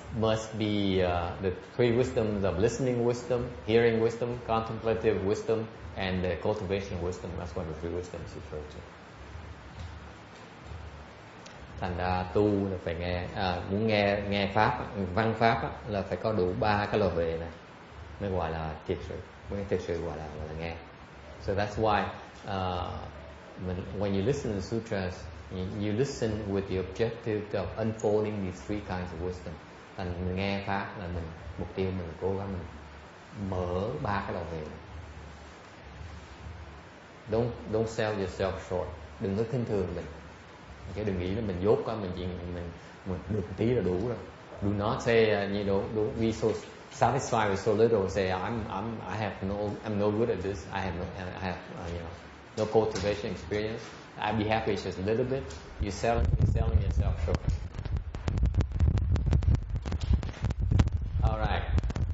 be the three wisdoms of listening wisdom, hearing wisdom, contemplative wisdom, and the cultivation wisdom. That's what the three wisdoms refer to. Thành ra tu là phải nghe, muốn nghe pháp, văn pháp là phải có đủ ba cái loại huệ này mới gọi là thiệt sự, mới thực sự gọi là nghe. So that's why when you listen to the sutras, you listen with the objective of unfolding these three kinds of wisdom. Thành mình nghe pháp là mục tiêu mình cố gắng mình mở ba cái đầu về. Don't sell yourself short. Đừng có khinh thường mình. Okay, đừng nghĩ là mình dốt quá, mình được một tí là đủ rồi. Do not say don't be so satisfied with so little. Say I'm no good at this. I have no cultivation experience. I'd be happy just a little bit. You're selling yourself short. All right.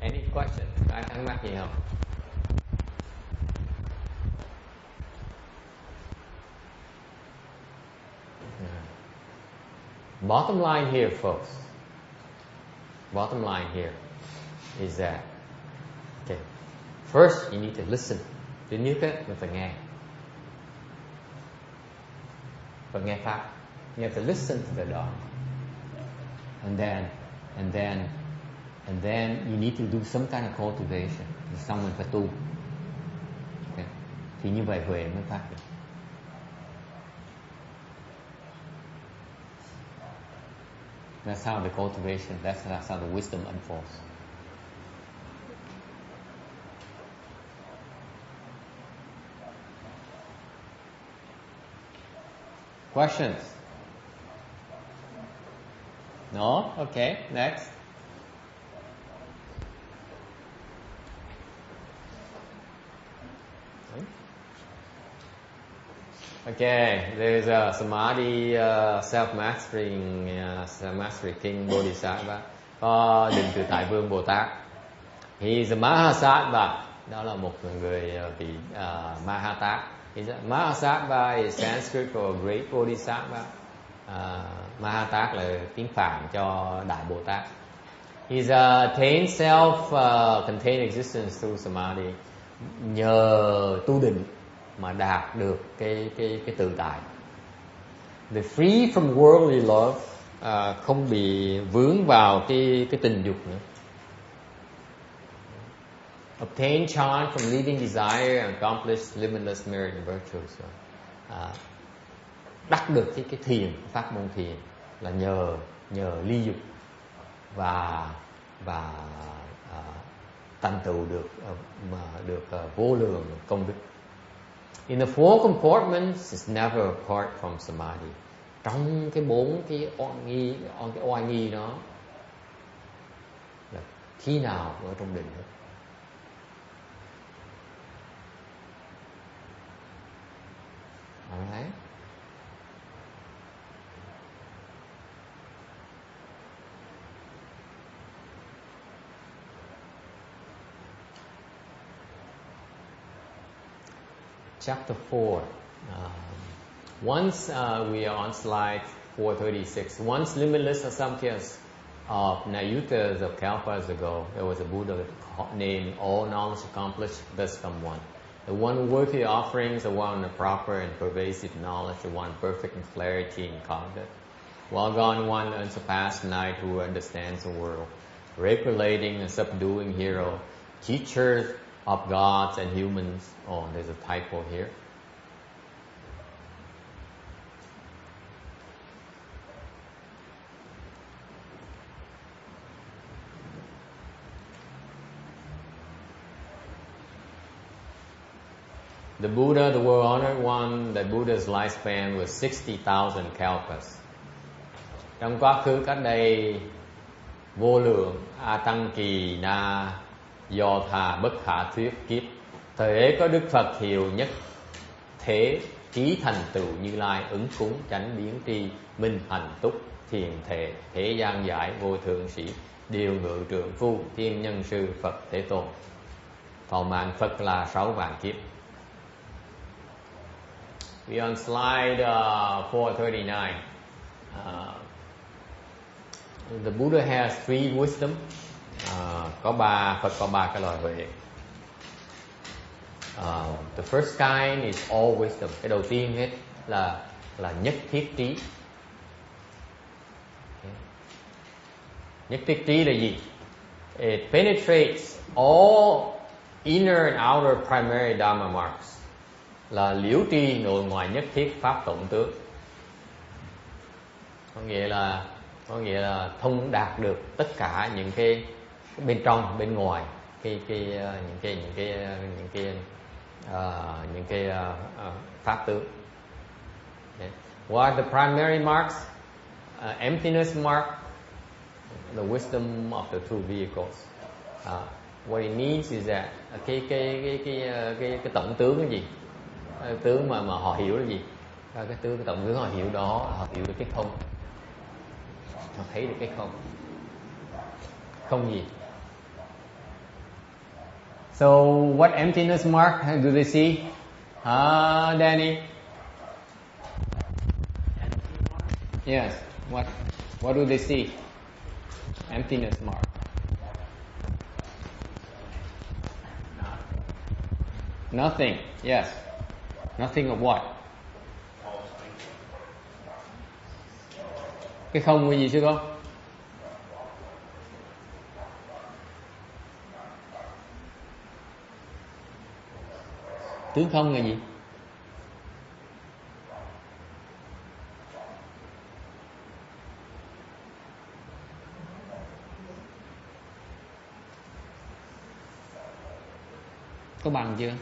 Any questions? Ai thắc mắc gì không? Bottom line here, folks. Bottom line here is that, okay, first you need to listen. Thứ nhất á, mình phải nghe. Phải nghe pháp. You have to listen to the Dharma. And then you need to do some kind of cultivation. Xong mình phải tu. Okay. Thì như vậy huệ mới phát được. That's how the cultivation, that's how the wisdom unfolds. Questions? No? Okay, next. Okay, there's a Samadhi self-mastery King Bodhisattva. Có Định Tự Tại Vương Bồ Tát. He's a Mahasattva. Đó là một người vị Mahatát. Mahasattva is Sanskrit for Great Bodhisattva. Mahatát là tiếng Phạn cho Đại Bồ Tát. He's attained self-contained existence through Samadhi. Nhờ tu định mà đạt được cái tự tại. The free from worldly love, không bị vướng vào cái tình dục nữa. Obtain chant from leaving desire and accomplish limitless merit and virtues. Đắc được cái thiền, pháp môn thiền là nhờ ly dục và thành tựu được vô lượng công đức. In the four compartments, it's never apart from samadhi. Trong cái bốn cái oai nghi đó là khi nào ở trong định hết. Alright. Chapter 4. Once we are on slide 436. Once limitless assamkhya's of Nayutas of Kalpas ago, there was a Buddha named All Knowledge Accomplished, thus come one. The one worthy offerings, the one of proper and pervasive knowledge, the one perfect in clarity and conduct. While gone one unsurpassed knight who understands the world, regulating and subduing hero, teacher of gods and humans. Oh, there's a typo here. The Buddha, the world-honored one, the Buddha's lifespan was 60,000 kalpas. Trong quá khứ cách đây vô lượng A Tăng Kỳ Na Do Thà Bất Khả Thuyết kiếp, thời ấy có Đức Phật hiệu nhất thế trí thành tựu Như Lai, ứng cúng chánh biến tri, minh hành túc thiền thể, thế gian giải vô thượng sĩ, điều ngự trượng phu, thiên nhân sư Phật Thế Tôn. Thọ mạng Phật là 6 vạn kiếp. We on slide 439. The Buddha has 3 wisdom. Phật có 3 cái loại huệ. The first kind is all wisdom. Cái đầu tiên hết là nhất thiết trí. Nhất thiết trí là gì? It penetrates all inner and outer primary dharma marks. Là liễu tri nội ngoại nhất thiết pháp tổng tướng. Có nghĩa là thông đạt được tất cả những cái bên trong bên ngoài những cái pháp tướng. Okay. What are the primary marks? Emptiness mark, the wisdom of the two vehicles. What it means is that cái tổng tướng cái gì? Tướng mà họ hiểu là gì? Cái tổng tướng họ hiểu đó, họ hiểu được cái không. Họ thấy được cái không. Không gì? So what emptiness mark do they see? Danny? Yes. What do they see? Emptiness mark. Nothing. Yes. Nothing of what? Cái không là gì sư con? Tướng không là gì? Có bằng chưa?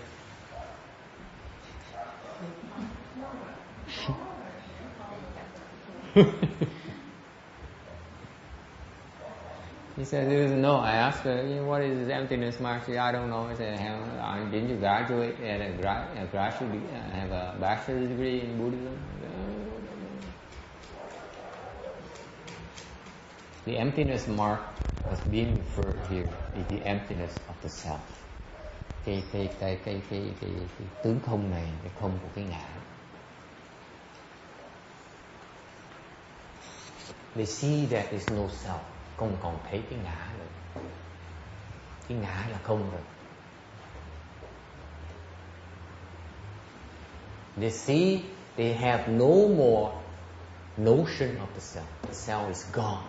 He said, no. I asked her, what is this emptiness mark? She said, I don't know. I said, didn't you graduate and have a bachelor's degree in Buddhism? The emptiness mark that's being referred here is the emptiness of the self. Cái tướng không này, cái không của cái ngã. They see that there's no self. Không còn thấy cái ngã nữa. Cái ngã là không rồi. They see they have no more notion of the self. The self is gone.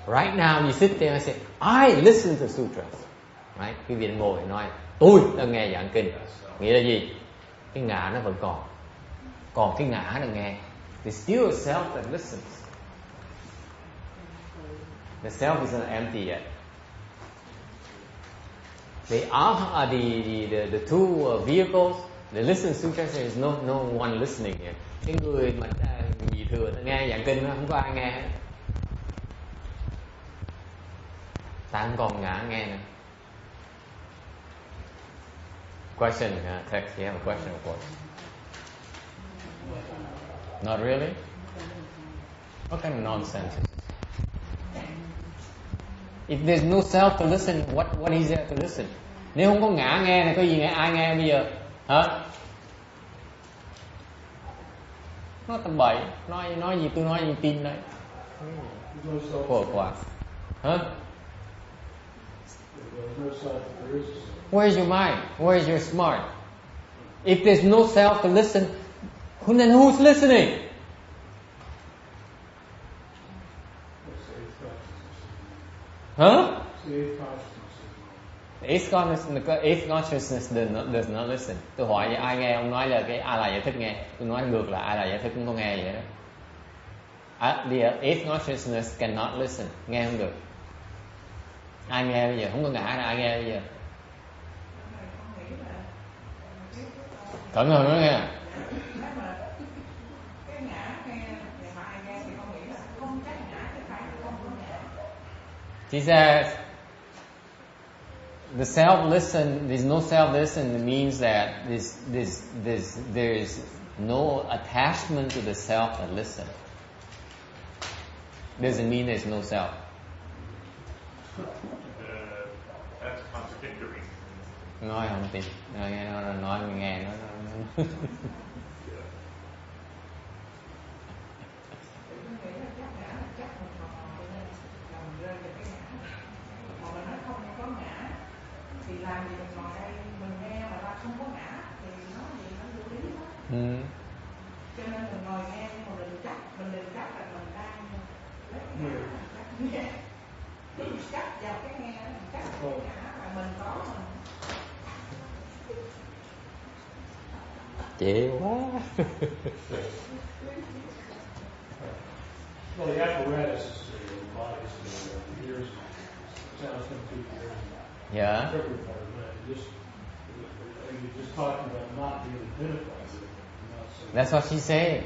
Right now you sit there and say, I listen to sutras. Right? Quý vị ngồi nói, tôi đang nghe giảng kinh. Nghĩa là gì? Cái ngã nó vẫn còn. Còn cái ngã là nghe. There's still a self that listens. The self isn't empty yet. They are the two vehicles. The listen sutra says no one listening here. Cái người mà nhị thừa nghe giảng kinh nó không có ai nghe hết. Ta không còn ngã nghe nữa. Question, text. You have a question, of course. Not really? What kind of nonsense is this? If there's no self to listen, what is there to listen? Nếu không có ngã nghe thì có gì nghe ai nghe bây giờ? Hả? Nó tầm bậy, nói gì tôi nói gì tin đấy. Khổ quá. Hả? Where's your mind? Where's your smart? If there's no self to listen, then who's listening? Huh? Eighth consciousness does not listen. Tôi hỏi ai nghe, ông nói là cái ai là giải thích nghe. Tôi nói ngược lại, ai là giải thích cũng không nghe vậy đó. The eighth consciousness cannot listen. Nghe không được. Ai nghe bây giờ? Không có ngã là ai nghe bây giờ? Cẩn thận nói nghe. She says the self listen. There's no self listen. It means that there is no attachment to the self that listen. Doesn't mean there's no self. That's contradictory. Nói không tin. Nói nghe nó. Cho nên mình ngồi nghe nhưng mà mình chắc là mình đang lấy cái ngã nghe. Mình chắc vào cái nghe, mình chắc cái ngã là mình có mình. Chịu quá. Well, the apparatus is the body's the ears, sounds come through the ears. Yeah. Every part of that. You're just talking about not being identified with it. That's what she said.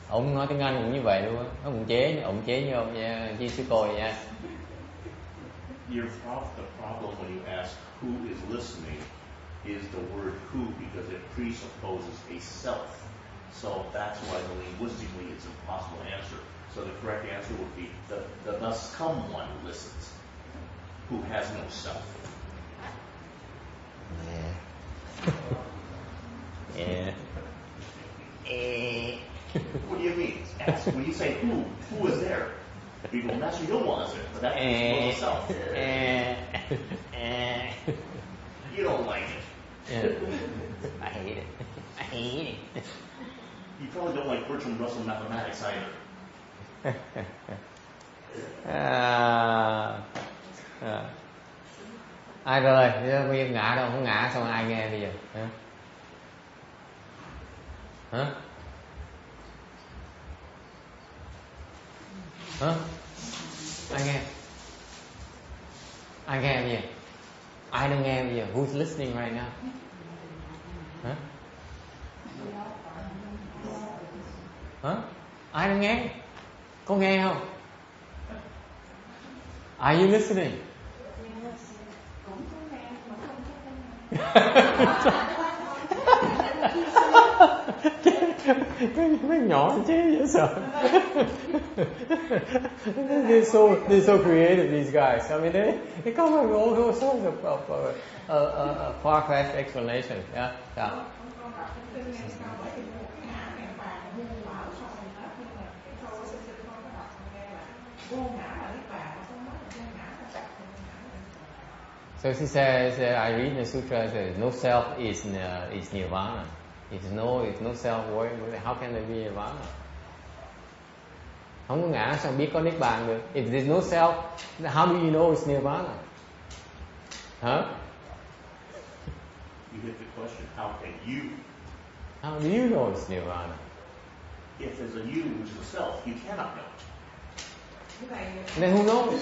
Ông nói tiếng Anh cũng như vậy luôn á. Nó cũng chế như ông nha, chi sư cô vậy nha. The problem when you ask who is listening is the word who, because it presupposes a self. So that's why linguistically it's impossible to answer. So the correct answer would be the thus come one who listens, who has no self. Yeah. Yeah. ask. When you say who is there? You go, Master, you don't want us there, but that's the self. You don't like it. I hate it. I hate it. You probably don't like Bertrand Russell mathematics either. Ai rồi, Nguyên ngã đâu, không ngã xong ai nghe bây giờ? Hả? Hả? Ai nghe? Ai nghe bây giờ? Ai đang nghe bây giờ? Who's listening right now? Hả? Hả? Ai đang nghe? Có nghe không? Are you listening? Mấy nhỏ chứ dễ sợ. They're so creative, these guys. I mean, they come up with all sorts of far-fetched explanations. Yeah. Yeah. So she says, I read in the sutra, says, no self is nirvana. It's no self. How can there be nirvana? Không có ngã sao biết có niết bàn được? If there's no self, how do you know it's nirvana? Huh? You hit the question, how can you? How do you know it's nirvana? If there's a you, which is a self, you cannot know. Then who knows?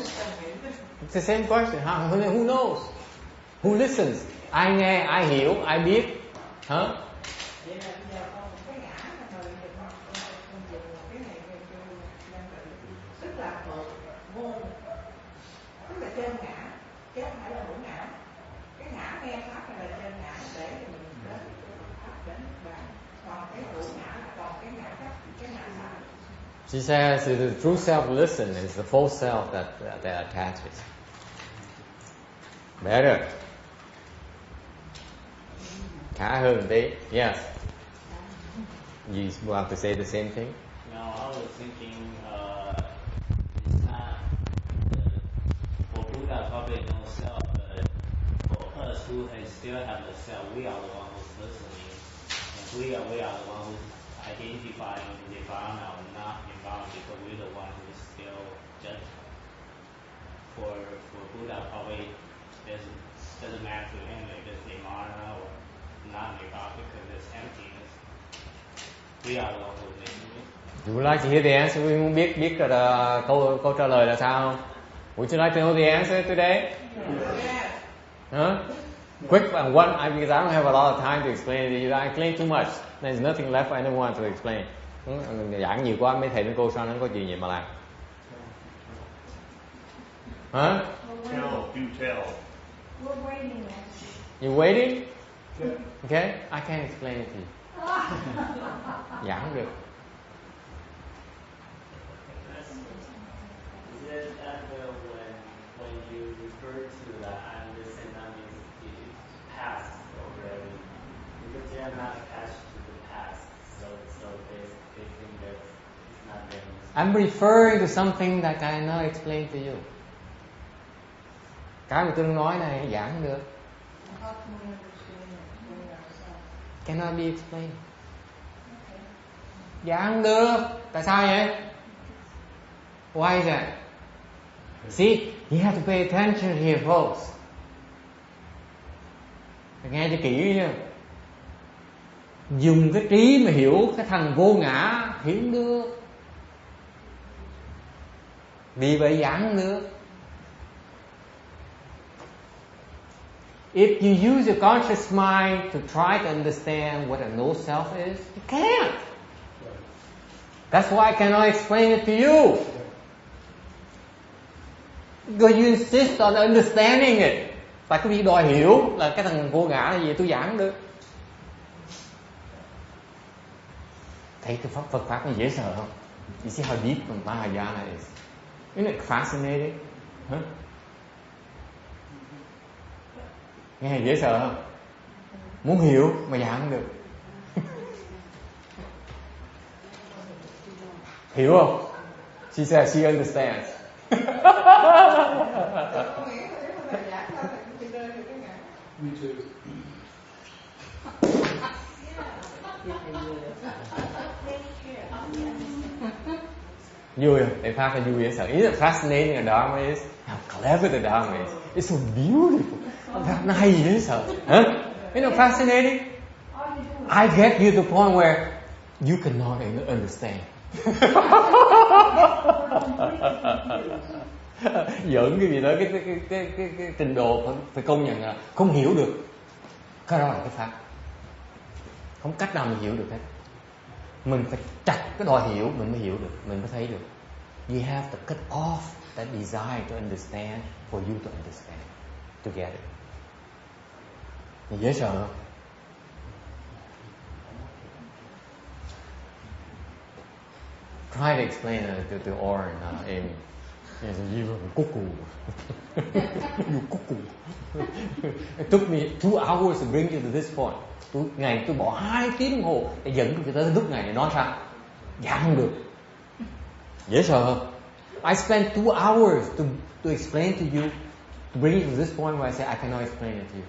It's the same question. Who knows? Who listens? Ai nghe, ai hiểu, ai biết? Hả? She says the true self listen is the false self that attaches. Better. Khá hơn tí. Yes. You want to say the same thing? No, I was thinking it's not for Buddha probably no self, but for us who still have the self, we are the one who's listening, and we are the one who's identifying nirvana or not nirvana, because we're the one who's still judging. For Buddha probably doesn't matter to him if it's nirvana or not nirvana, because it's emptiness. We are the one who's making it. You would like to hear the answer? We muốn biết là câu trả lời là sao không? Would you like to know the answer today? Yes. Huh? Quick and one, because I don't have a lot of time to explain it to you. I explain too much. There's nothing left for anyone to explain. Giảng nhiều quá, mấy thầy mấy cô sao nó có chuyện gì mà làm? Huh? Tell, do tell. We're waiting. You waiting? Okay, I can't explain it to you. Giảng không được. Is it that when you refer to that I'm listening, that means it's past already, because they are not attached to the past, so they think that it's not them. I'm referring to something that I cannot explain to you. Cái mà tôi nói này giảng không được. Cannot be explained. Giảng không được. Tại sao vậy? Why is that? See, you have to pay attention here, folks. Nghe cho kỹ nha. Dùng cái trí mà hiểu cái thằng vô ngã hiểu không được. Vì vậy giảng không được. If you use your conscious mind to try to understand what a no self is, you can't. That's why I cannot explain it to you. Because you insist on understanding it. Tại cái việc đòi hiểu là cái thằng vô ngã là gì tôi giảng không được. Thấy cái Phật Pháp nó dễ sợ không? You see how deep Mahayana is. Isn't it fascinating? Huh? Nghe dễ sợ không? Muốn hiểu mà giảng không được. Hiểu không? She says she understands. Me too. Vui không? Để Pháp là vui dễ sợ. Isn't it fascinating the Dharma is? How clever the Dharma is. It's so beautiful. Pháp nó hay dễ sợ. Huh? Isn't it fascinating? I get you to the point where you cannot understand. Giỡn cái gì đó, cái trình độ phải công nhận là không hiểu được. Cái đó là cái Pháp. Không cách nào mình hiểu được hết. Mình phải chặt cái đòi hiểu mình mới hiểu được, mình mới thấy được. You have to cut off that desire to understand for you to understand, to get it. Thì dễ sợ không? Try to explain to Oren, Amy. He said, you are cuckoo. You cuckoo. It took me 2 hours to bring you to this point. Ngày tôi bỏ 2 tiếng đồng hồ để dẫn tôi tới lúc này để nói sao? Dạ không được. Dễ sợ không? I spent 2 hours to explain to you, to bring you to this point where I say I cannot explain it to you.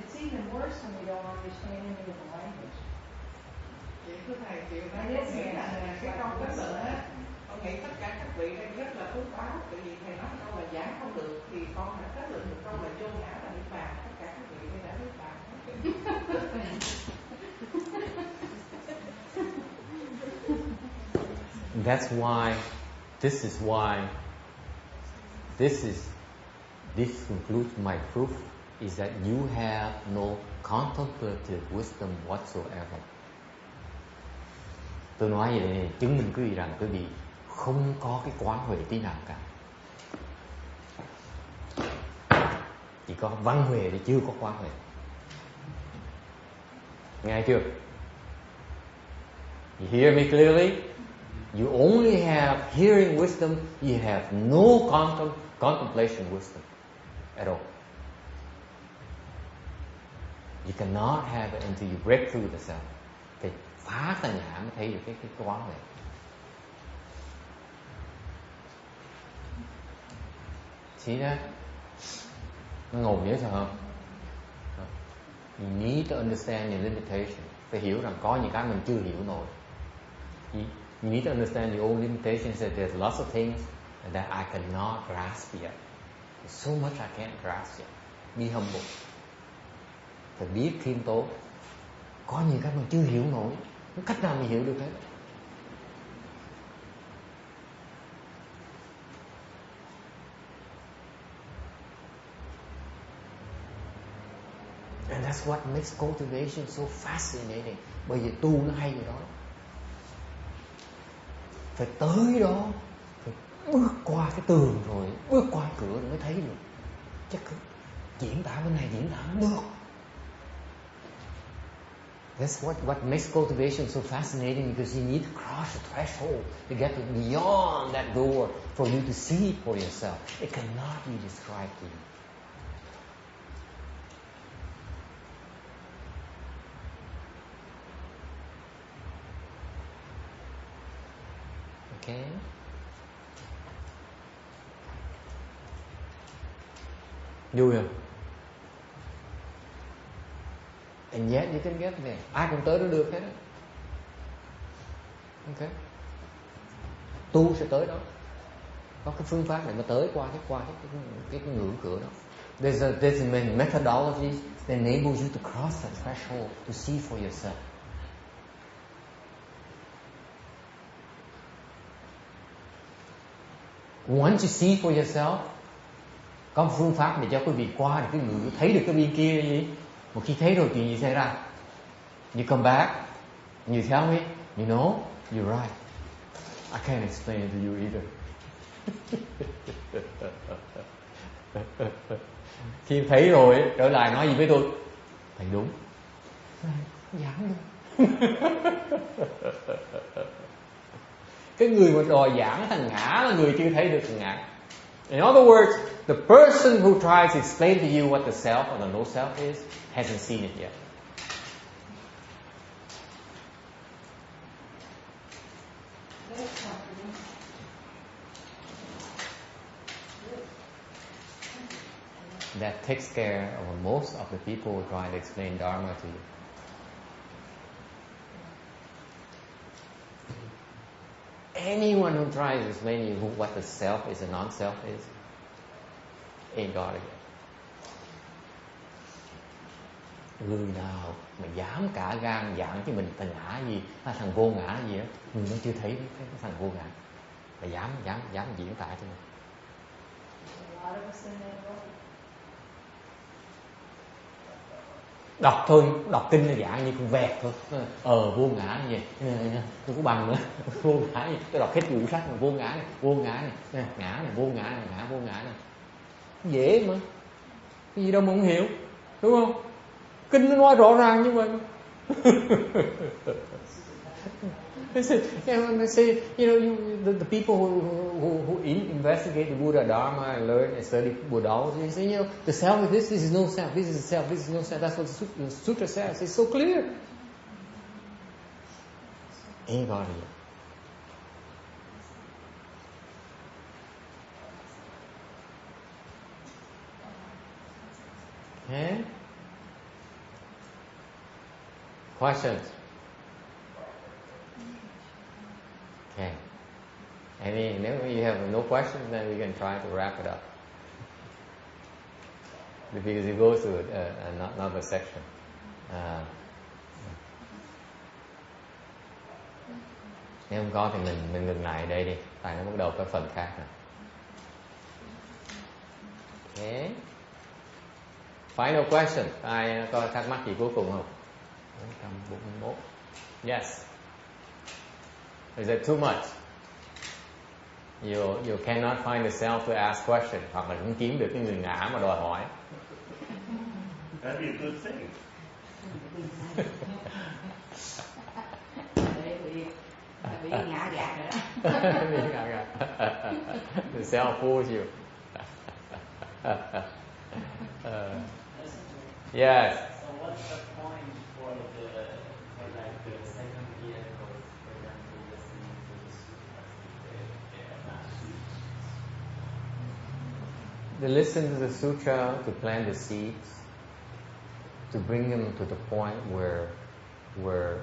It's even worse when we don't understand any of the language. Vậy thưa thầy, kiểu đó có nghĩa là cái câu kết luận á, con nghĩ tất cả các vị đây rất là phước báo, tại vì thầy nói câu là giảng không được thì con đã kết luận được câu là vô ngã là niết bàn, tất cả các vị đây đã niết bàn. That's why, this concludes my proof, is that you have no contemplative wisdom whatsoever. Tôi nói vậy này chứng minh quý vị rằng quý vị không có cái quán huệ tí nào cả. Chỉ có văn huệ thì chưa có quán huệ. Nghe chưa? You hear me clearly? You only have hearing wisdom, you have no contemplation wisdom at all. You cannot have it until you break through the self. Thì phá tà nhã mới thấy được cái quán này. See that? Nó ngầu dễ sợ không? You need to understand your limitation. Phải hiểu rằng có những cái mình chưa hiểu nổi. You need to understand your own limitations, that there's lots of things that I cannot grasp yet. There's so much I can't grasp yet. Be humble. Phải biết khiêm tốn. Có nhiều cái mình chưa hiểu nổi. Không cách nào mình hiểu được hết. And that's what makes cultivation so fascinating. Bởi vì tu nó hay rồi đó. Phải tới đó, phải bước qua cái tường rồi, bước qua cửa rồi mới thấy được. Chắc diễn tả bên này diễn tả không được. That's what makes cultivation so fascinating, because you need to cross the threshold to get to beyond that door for you to see it for yourself. It cannot be described to you. Okay. Vui không? And yet you can get there. Ai cũng tới đó được hết á. Okay. Tu sẽ tới đó. Có cái phương pháp để mà tới qua cái ngưỡng cửa đó. There's a methodology that enables you to cross that threshold, to see for yourself. Once you see for yourself, có một phương pháp để cho quý vị qua được cái ngưỡng, thấy được cái bên kia là gì. Một khi thấy rồi chuyện gì xảy ra? You come back, and you tell me, you know, you're right. I can't explain it to you either. Khi thấy rồi, trở lại nói gì với tôi? Thầy đúng. Giảng được. Cái người mà đòi giảng thằng ngã là người chưa thấy được thằng ngã. In other words, the person who tries to explain to you what the self or the no self is hasn't seen it yet. that takes care of most of the people who try to explain Dharma to you. Anyone who tries to explain to you what the self is and non-self is, ain't got it yet. Người nào mà dám cả gan giảng cho mình thằng ngã gì, thằng vô ngã gì đó, mình vẫn chưa thấy cái thằng vô ngã. Mà dám diễn tả cho mình. Đọc thôi, đọc kinh là giảng như con vẹt thôi. Vô ngã gì, tôi có bằng nữa. Vô ngã gì, tôi đọc hết quyển sách mà vô ngã này, ngã này, vô ngã này, ngã vô ngã này. Dễ mà. Cái gì đâu mà không hiểu, đúng không? Kinh nó nói rõ ràng như vậy. They say, the people who investigate the Buddha Dharma and learn and study Buddhism, they say, the self is this is no self, this is the self, this is no self. That's what the sutra says. It's so clear. Ain't got it. Okay? Questions? Okay. Nếu you have no questions, then we can try to wrap it up. Because it goes to another section. Nếu không có thì mình ngừng lại đây đi. Tại nó bắt đầu cái phần khác rồi. Okay. Final question. Ai có thắc mắc gì cuối cùng không? 441. Yes. Is that too much? You cannot find the self to ask questions, hoặc là không kiếm được cái người ngã mà đòi hỏi. That'd be a good thing. Bị ngã gạt rồi đó. Bị ngã gạt. The self fools you. Yes. So what's the point for the second vehicle, for example, listening to the sutras if they are not sutras? They listen to the sutra to plant the seeds, to bring them to the point where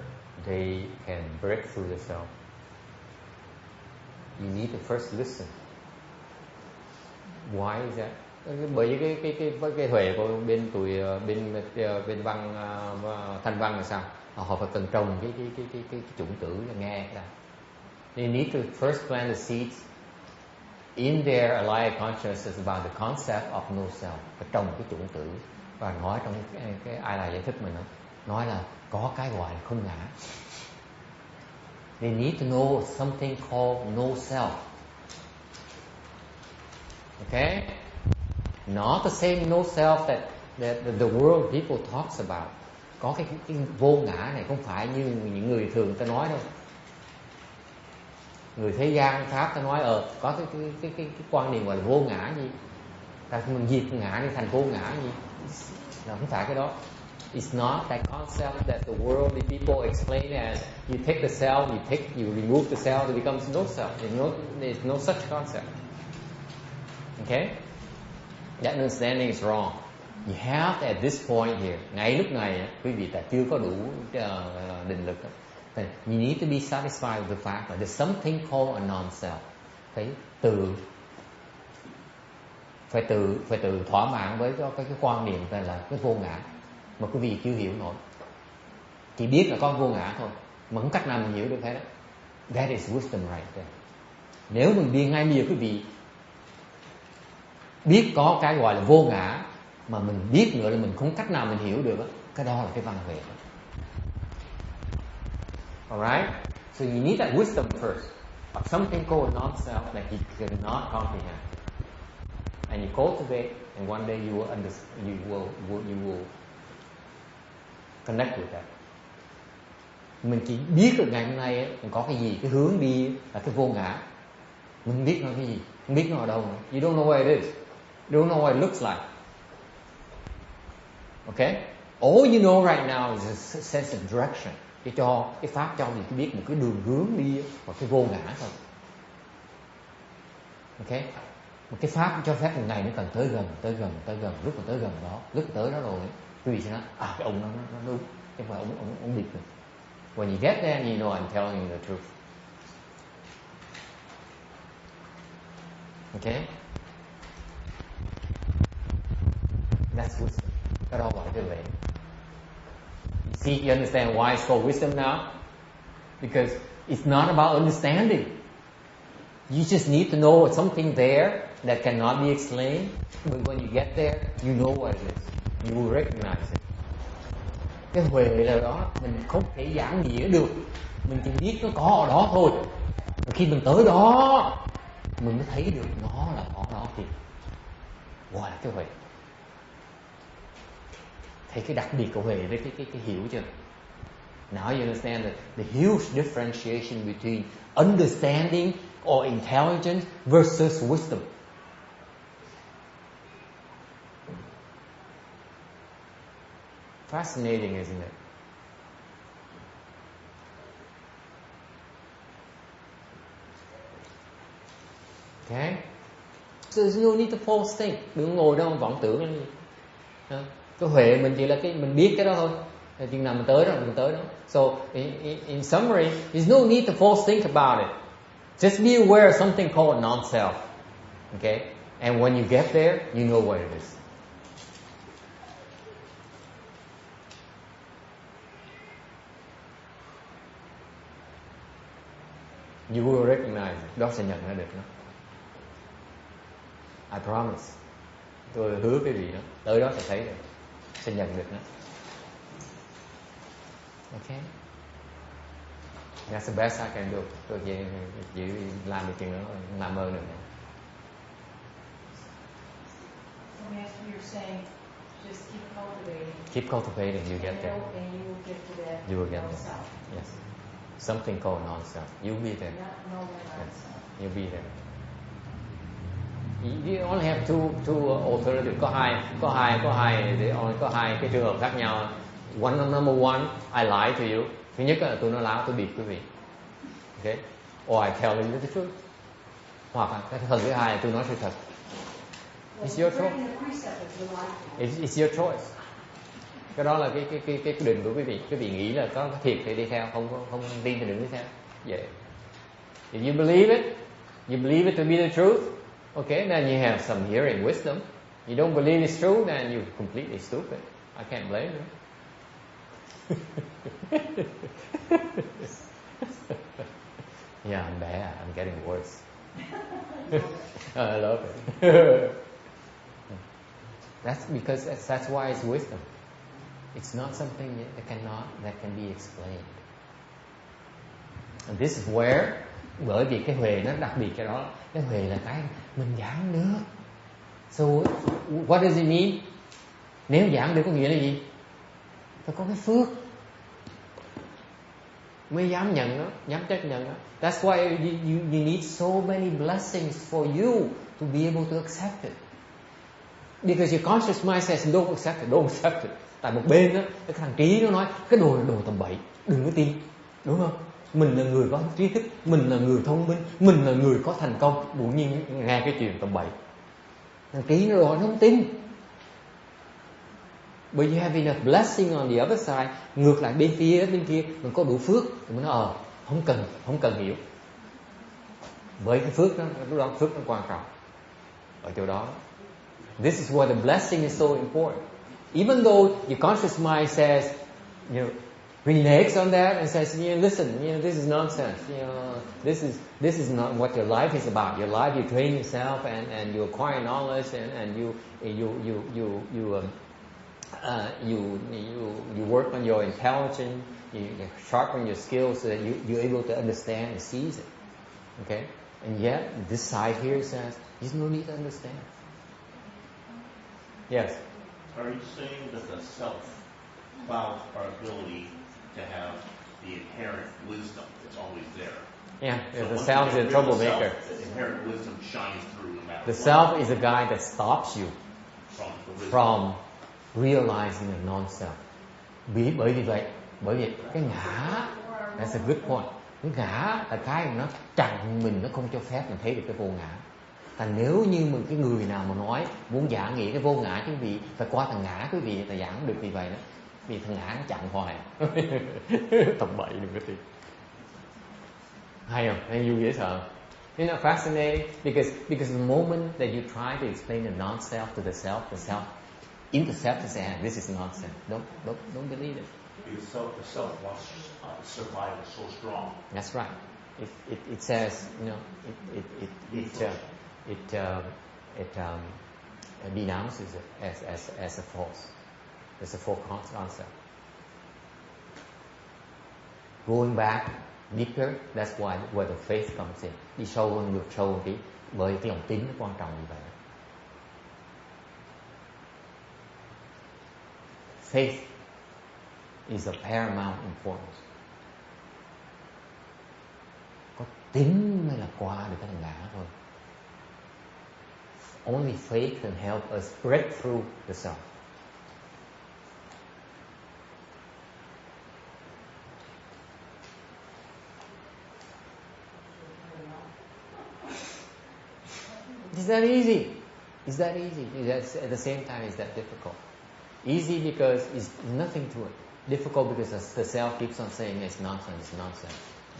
they can break through the self. You need to first listen. Why is that? Bởi vì cái huệ của bên văn thanh văn là sao? Họ phải cần trồng cái chủng tử là nghe ra. They need to first plant the seeds in their alive consciousness about the concept of no self. Phải trồng cái chủng tử và nói trong cái ai là giải thích mình nói là có cái gọi là không ngã. They need to know something called no self. Okay? Not the same no self that the world people talks about. Có cái vô ngã này không phải như những người thường ta nói đâu. Người thế gian Pháp ta nói có cái quan niệm gọi là vô ngã gì. Ta mình diệt ngã đi thành vô ngã gì. Nó không phải cái đó. It's not that concept that the worldly people explain as you take the self, you remove the self, it becomes no self. There's no such concept. Okay? That understanding is wrong. You have to, at this point here, ngay lúc này quý vị ta chưa có đủ định lực. You need to be satisfied with the fact that there's something called a non-self. Phải tự thỏa mãn với cái quan niệm là cái vô ngã mà quý vị chưa hiểu nổi. Chỉ biết là con vô ngã thôi, mà không cách nào mình hiểu được hết đó. That is wisdom right there. Nếu mình biết ngay bây giờ quý vị biết có cái gọi là vô ngã mà mình biết nữa là mình không cách nào mình hiểu được đó, cái đó là cái văn huệ. Alright? So you need that wisdom first of something called non-self that you cannot comprehend. And you cultivate, and one day you will connect with that. Mình chỉ biết được ngày hôm nay mình có cái gì, cái hướng đi là cái vô ngã. Mình không biết nó cái gì, không biết nó ở đâu nữa. You don't know where it is. You don't know what it looks like. Okay? All you know right now is a sense of direction. Cái pháp cho mình chỉ biết một cái đường hướng đi và cái vô ngã thôi. Okay? Một cái pháp cho phép một ngày nó cần tới gần, lúc mà tới gần đó, lúc mà tới đó rồi, quý vị sẽ nói, cái ông nó đúng, chứ không phải ông bịp được. When you get there, you know I'm telling you the truth. Okay? That's wisdom. Cái đó gọi là vậy. You see, you understand why it's called wisdom now? Because it's not about understanding. You just need to know something there that cannot be explained. But when you get there, you know what it is. You will recognize it. Cái huệ là đó, mình không thể giảng nghĩa được. Mình chỉ biết nó có ở đó thôi. Và khi mình tới đó, mình mới thấy được nó là có đó thì gọi là cái huệ. Thấy cái đặc biệt của huệ với cái hiểu chưa? Now you understand the huge differentiation between understanding or intelligence versus wisdom. Fascinating, isn't it? Okay? So there's no need to false think. Đừng ngồi đó vọng tưởng. Cái huệ mình chỉ là mình biết cái đó thôi. Chừng nào mình tới đó. So in summary, there's no need to false think about it. Just be aware of something called non-self. Okay? And when you get there, you know what it is. You will recognize it. Đó sẽ nhận ra được nó. I promise. Tôi hứa cái gì đó. Tới đó sẽ thấy được. Sẽ nhận được nó. Okay? That's the best I can do. Tôi chỉ làm được chuyện đó, làm ơn được. So Master, you're saying just keep cultivating. Keep cultivating, you get there. And you will get to that. You will get there. non-self. Yes. Something called non-self. You'll be there. Not no non-self. You'll be there. You only have two alternatives. Có hai cái trường hợp khác nhau. Number one, I lie to you. Thứ nhất là tôi nói láo, tôi bịp quý vị. Okay? Or I tell you the truth. Hoặc là cái phần thứ hai là tôi nói sự thật. It's your choice. It's your choice. Cái đó là cái quyết định của quý vị. Quý vị nghĩ là có thiệt thì đi theo, không tin thì đừng đi theo. Vậy. If you believe it to be the truth, okay, then you have some hearing wisdom. You don't believe it's true, then you're completely stupid. I can't blame you. Yeah, I'm bad. I'm getting worse. I love it. That's because that's why it's wisdom. It's not something that can be explained. And this is where, bởi vì cái huệ nó đặc biệt cái đó. Cái huệ là cái mình giảng được. So what does it mean? Nếu giảng được có nghĩa là gì? Phải có cái phước mới dám nhận nó, dám chấp nhận nó. That's why you need so many blessings for you to be able to accept it. Because your conscious mind says don't accept it. Tại một bên đó, cái thằng trí nó nói cái đồ là đồ tầm bậy, đừng có tin, đúng không? Mình là người có trí thức, mình là người thông minh, mình là người có thành công, bỗng nhiên nghe cái chuyện tầm bậy. Thằng trí nó rồi nó không tin. But you have enough blessing on the other side. Ngược lại bên kia mình có đủ phước thì mình nói không cần hiểu. Với cái phước đó, lúc đó phước nó quan trọng ở chỗ đó. This is why the blessing is so important. Even though your conscious mind says, reneges on that and says, listen, this is nonsense. This is not what your life is about. Your life, you train yourself and you acquire knowledge and you work on your intelligence, you sharpen your skills so that you're able to understand and seize it. Okay? And yet, this side here says, there's no need to understand. Yes? Are you saying that the self clouds our ability to have the inherent wisdom that's always there? Yeah, So the self is a troublemaker. The inherent wisdom shines through no matter The what. self is a guy that stops you from realizing a non-self. Bởi vì cái ngã, that's a good point. Cái ngã là cái nó chặn mình, nó không cho phép mình thấy được cái vô ngã. Thành nếu như một cái người nào mà nói muốn giảng nghĩa cái vô ngã quý vị phải qua thằng ngã quý vị là giảng không được vì vậy đó. Vì thằng ngã nó chặn hoài. Tầm bậy đừng có tìm. Hay không? Hay vui dễ sợ. Isn't that fascinating? Because the moment that you try to explain the non-self to the self intercepts and says, this is nonsense. Don't believe it. Because the self wants survival so strong. That's right. It says, you know, it denounces it as a false. It's a false concept. Going back deeper, that's where the faith comes in. Đi sâu hơn, ngược sâu hơn tí, bởi cái lòng tín nó quan trọng như vậy. Faith is of paramount importance. Có tín mới là qua được cái thằng ngã thôi. Only faith can help us break through the self. Is that easy? Is that easy? At the same time, is that difficult? Easy because it's nothing to it. Difficult because the self keeps on saying it's nonsense, it's nonsense.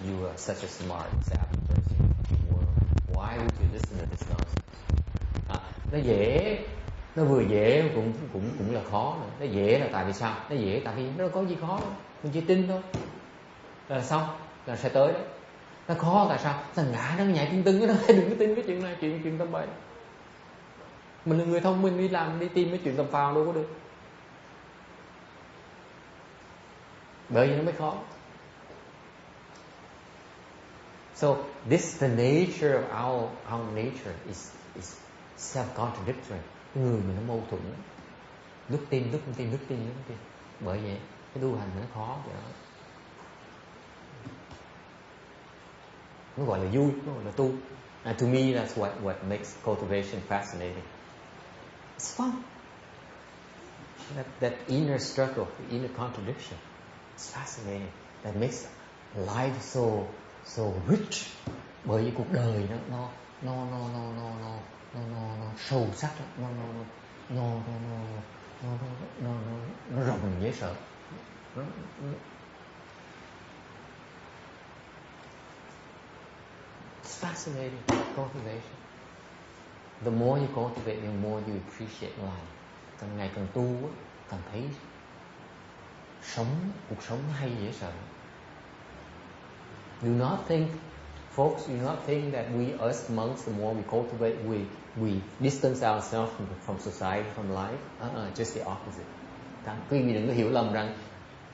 You are such a smart, savvy person. Why would you listen to this nonsense? Nó dễ, nó vừa dễ cũng là khó nữa. Nó dễ là tại vì sao? Nó dễ tại vì nó đâu có gì khó đâu. Mình chỉ tin thôi. Là xong, là sẽ tới đấy. Nó khó tại sao? Thằng ngã nó nhảy tưng tưng đó, đừng có tin cái chuyện này, chuyện tầm bậy. Mình là người thông minh đi làm đi tin mấy chuyện tầm phào đâu có được. Bởi vì nó mới khó. So this the nature of our nature is self-contradictory. Cái người mình nó mâu thuẫn. Lúc tin, lúc không tin, lúc tin, lúc không tin. Bởi vậy cái tu hành nó khó vậy đó. Nó gọi là vui, nó gọi là tu. And to me that's what makes cultivation fascinating. It's fun. That inner struggle, the inner contradiction. It's fascinating. That makes life so rich. Bởi vì cuộc đời nó sâu sắc lắm, nó rộng dễ sợ. It's fascinating, cultivation. The more you cultivate, the more you appreciate life. Càng ngày càng tu, càng thấy cuộc sống hay dễ sợ. Do not think, folks, do not think that we, us monks, the more we cultivate, we distance ourselves from society, from life. Just the opposite. Quý vị đừng có hiểu lầm rằng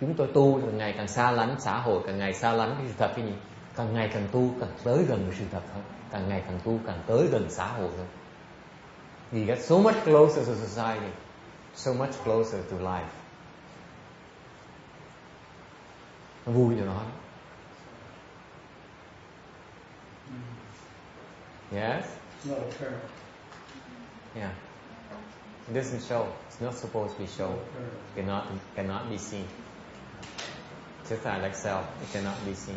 chúng tôi tu càng ngày càng xa lánh xã hội, càng ngày xa lánh cái sự thật cái gì. Càng ngày càng tu càng tới gần cái sự thật hơn, càng ngày càng tu càng tới gần xã hội hơn. We get so much closer to society, so much closer to life. Nó vui cho nó. Yes? It's not apparent. Yeah. It doesn't show. It's not supposed to be shown. Cannot be seen. Just like self, it cannot be seen.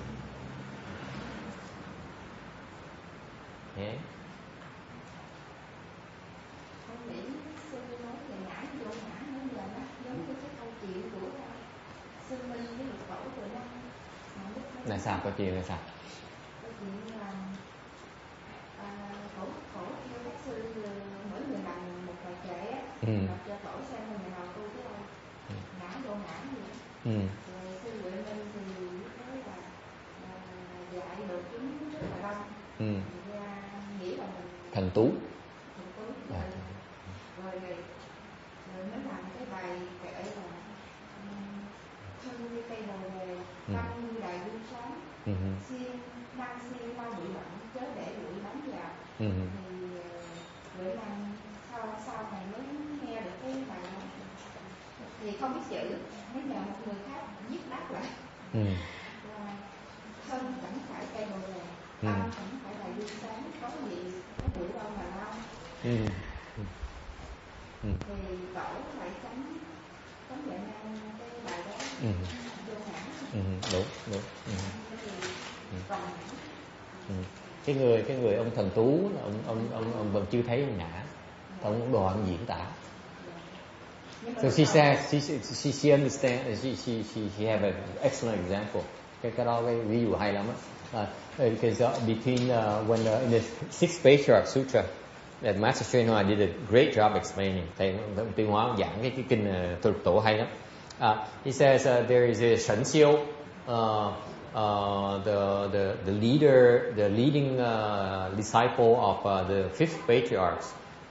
Yeah. Con nghĩ sư nói về ngã vô ngã nó giờ nó giống như cái câu chuyện của sư Minh với lục tổ của năm. Là sao? Câu chuyện là sao? Câu chuyện là tổ kêu các sư mỗi người làm một bài kệ á, cho tổ xem người nào tu tới đâu, ngã vô ngã gì. Rồi sư Huệ Minh thì nói là dạy được chúng rất là đông. Nghĩ là mình thần tú rồi mới làm cái bài kệ là thân như cây bồ đề, tâm như đại dương sáng, năng siêu mau bị bận chớ để bụi bám vào. Thì bữa năm sau này mới nghe được cái bài đó thì không biết chữ, mới nhờ một người khác viết đáp lại. Thân chẳng phải cây bồ đề, tâm chẳng phải đại dương sáng, có gì có bụi đâu mà lo. Thì tổ lại chấm Vậy nên cái bài đó vô ngã. Đúng. Còn cái người ông thần tú, ông vẫn chưa thấy ngã, ông đoạn diễn tả. So she says she understands, she have an excellent example. Cái đó cái ví dụ hay lắm á. Because between when in the Sixth Patriarch Sutra, that Master Sri Hoa did a great job explaining. Thầy Tuyên Hóa giảng cái kinh thực tổ hay lắm. He says there is a Shen Xiu, the leading disciple of the fifth patriarch,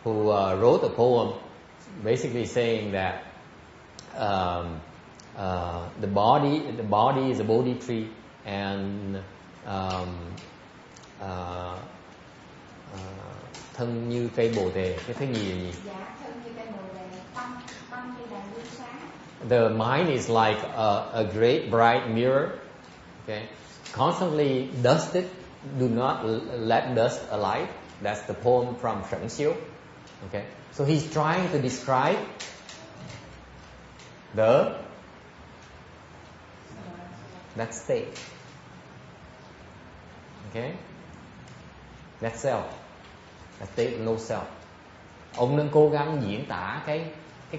who wrote a poem, basically saying that the body is a Bodhi tree, and thân như cây bồ đề. Cái thứ gì? Dạ, thân như cây bồ đề, tâm như đèn gương sáng. The mind is like a great bright mirror. Okay, constantly dusted. Do not let dust alight. That's the poem from Shen Xiu. Okay, so he's trying to describe that state. Okay, that self, that state of no self. Ông đang cố gắng diễn tả cái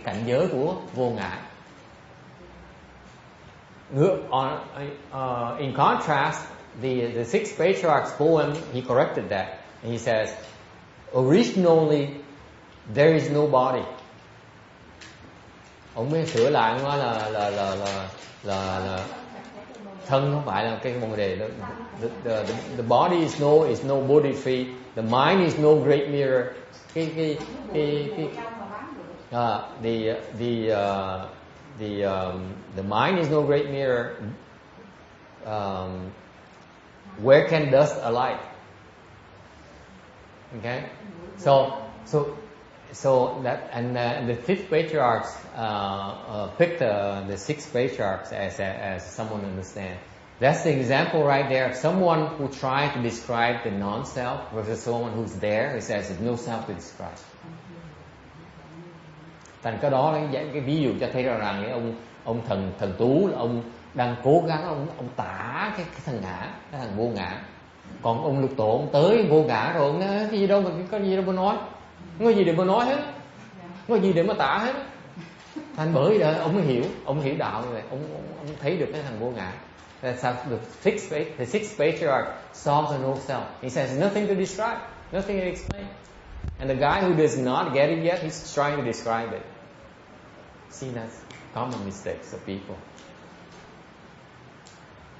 cảnh giới của vô ngã. In contrast, the Sixth Patriarch's poem, he corrected that, and he says, originally there is no body. Ông mới sửa lại, nói là thân không phải là cái bồ đề. The body is no Bodhi tree. The mind is no great mirror. The mind is no great mirror. Where can dust alight? Okay, so that, and the fifth patriarch picked the sixth patriarchs as someone to understand. That's the example right there of someone who tried to describe the non-self versus someone who's there who says there's no self to describe. Thành cái đó cái ví dụ cho thấy rằng cái ông thần tú là ông đang cố gắng ông tả cái thằng ngã, cái thằng vô ngã. Còn ông lục tổ ông tới vô ngã rồi ông nói cái gì đâu mà có gì đâu mà nói, không có gì để mà nói hết, không có gì để mà tả hết. Thành bởi vậy ông hiểu đạo như vậy, ông thấy được cái thằng vô ngã. That's how the sixth patriarch saw the no self. He says nothing to describe, nothing to explain. And the guy who does not get it yet, he's trying to describe it. See, that's common mistakes of people.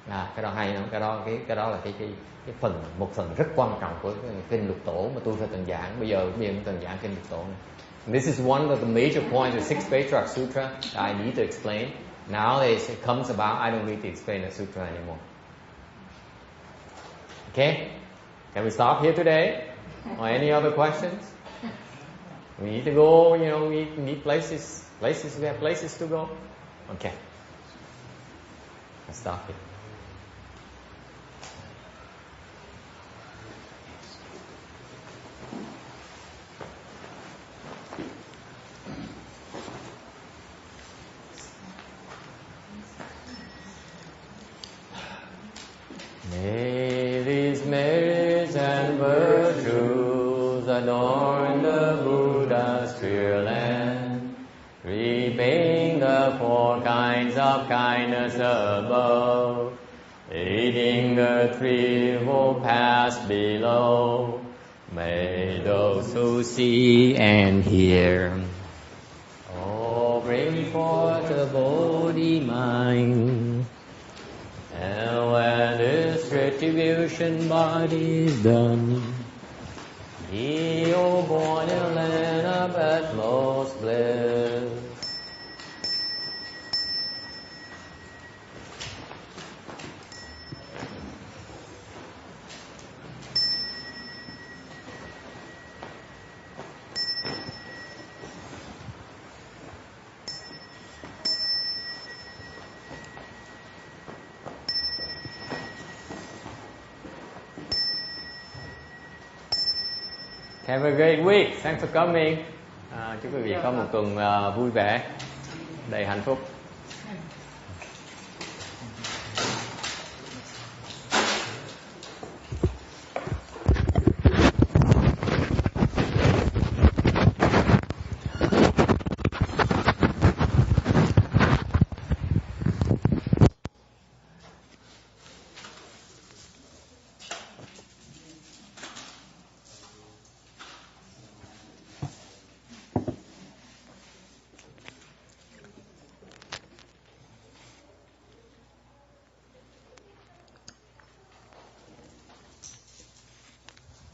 Cái đó hay không? Cái đó là một phần rất quan trọng của kinh lục tổ mà tôi phải từng giảng. Bây giờ từng giảng kinh lục tổ này. This is one of the major points of Sixth Patriarch Sutra that I need to explain. Nowadays it comes about, I don't need to explain the sutra anymore. Okay? Can we stop here today? Or any other questions? We need to go, we need places. We have places to go. Okay. Let's stop here. May these merits and virtues adorn the Buddha's pure land, repaying the four kinds of kindness above, aiding the threefold paths below. May those who see and hear all bring forth the Bodhi mind. And when this retribution body is done, ye O born in land of utmost bliss. Have a great week. Thanks for coming. Chúc quý vị có một tuần vui vẻ, đầy hạnh phúc.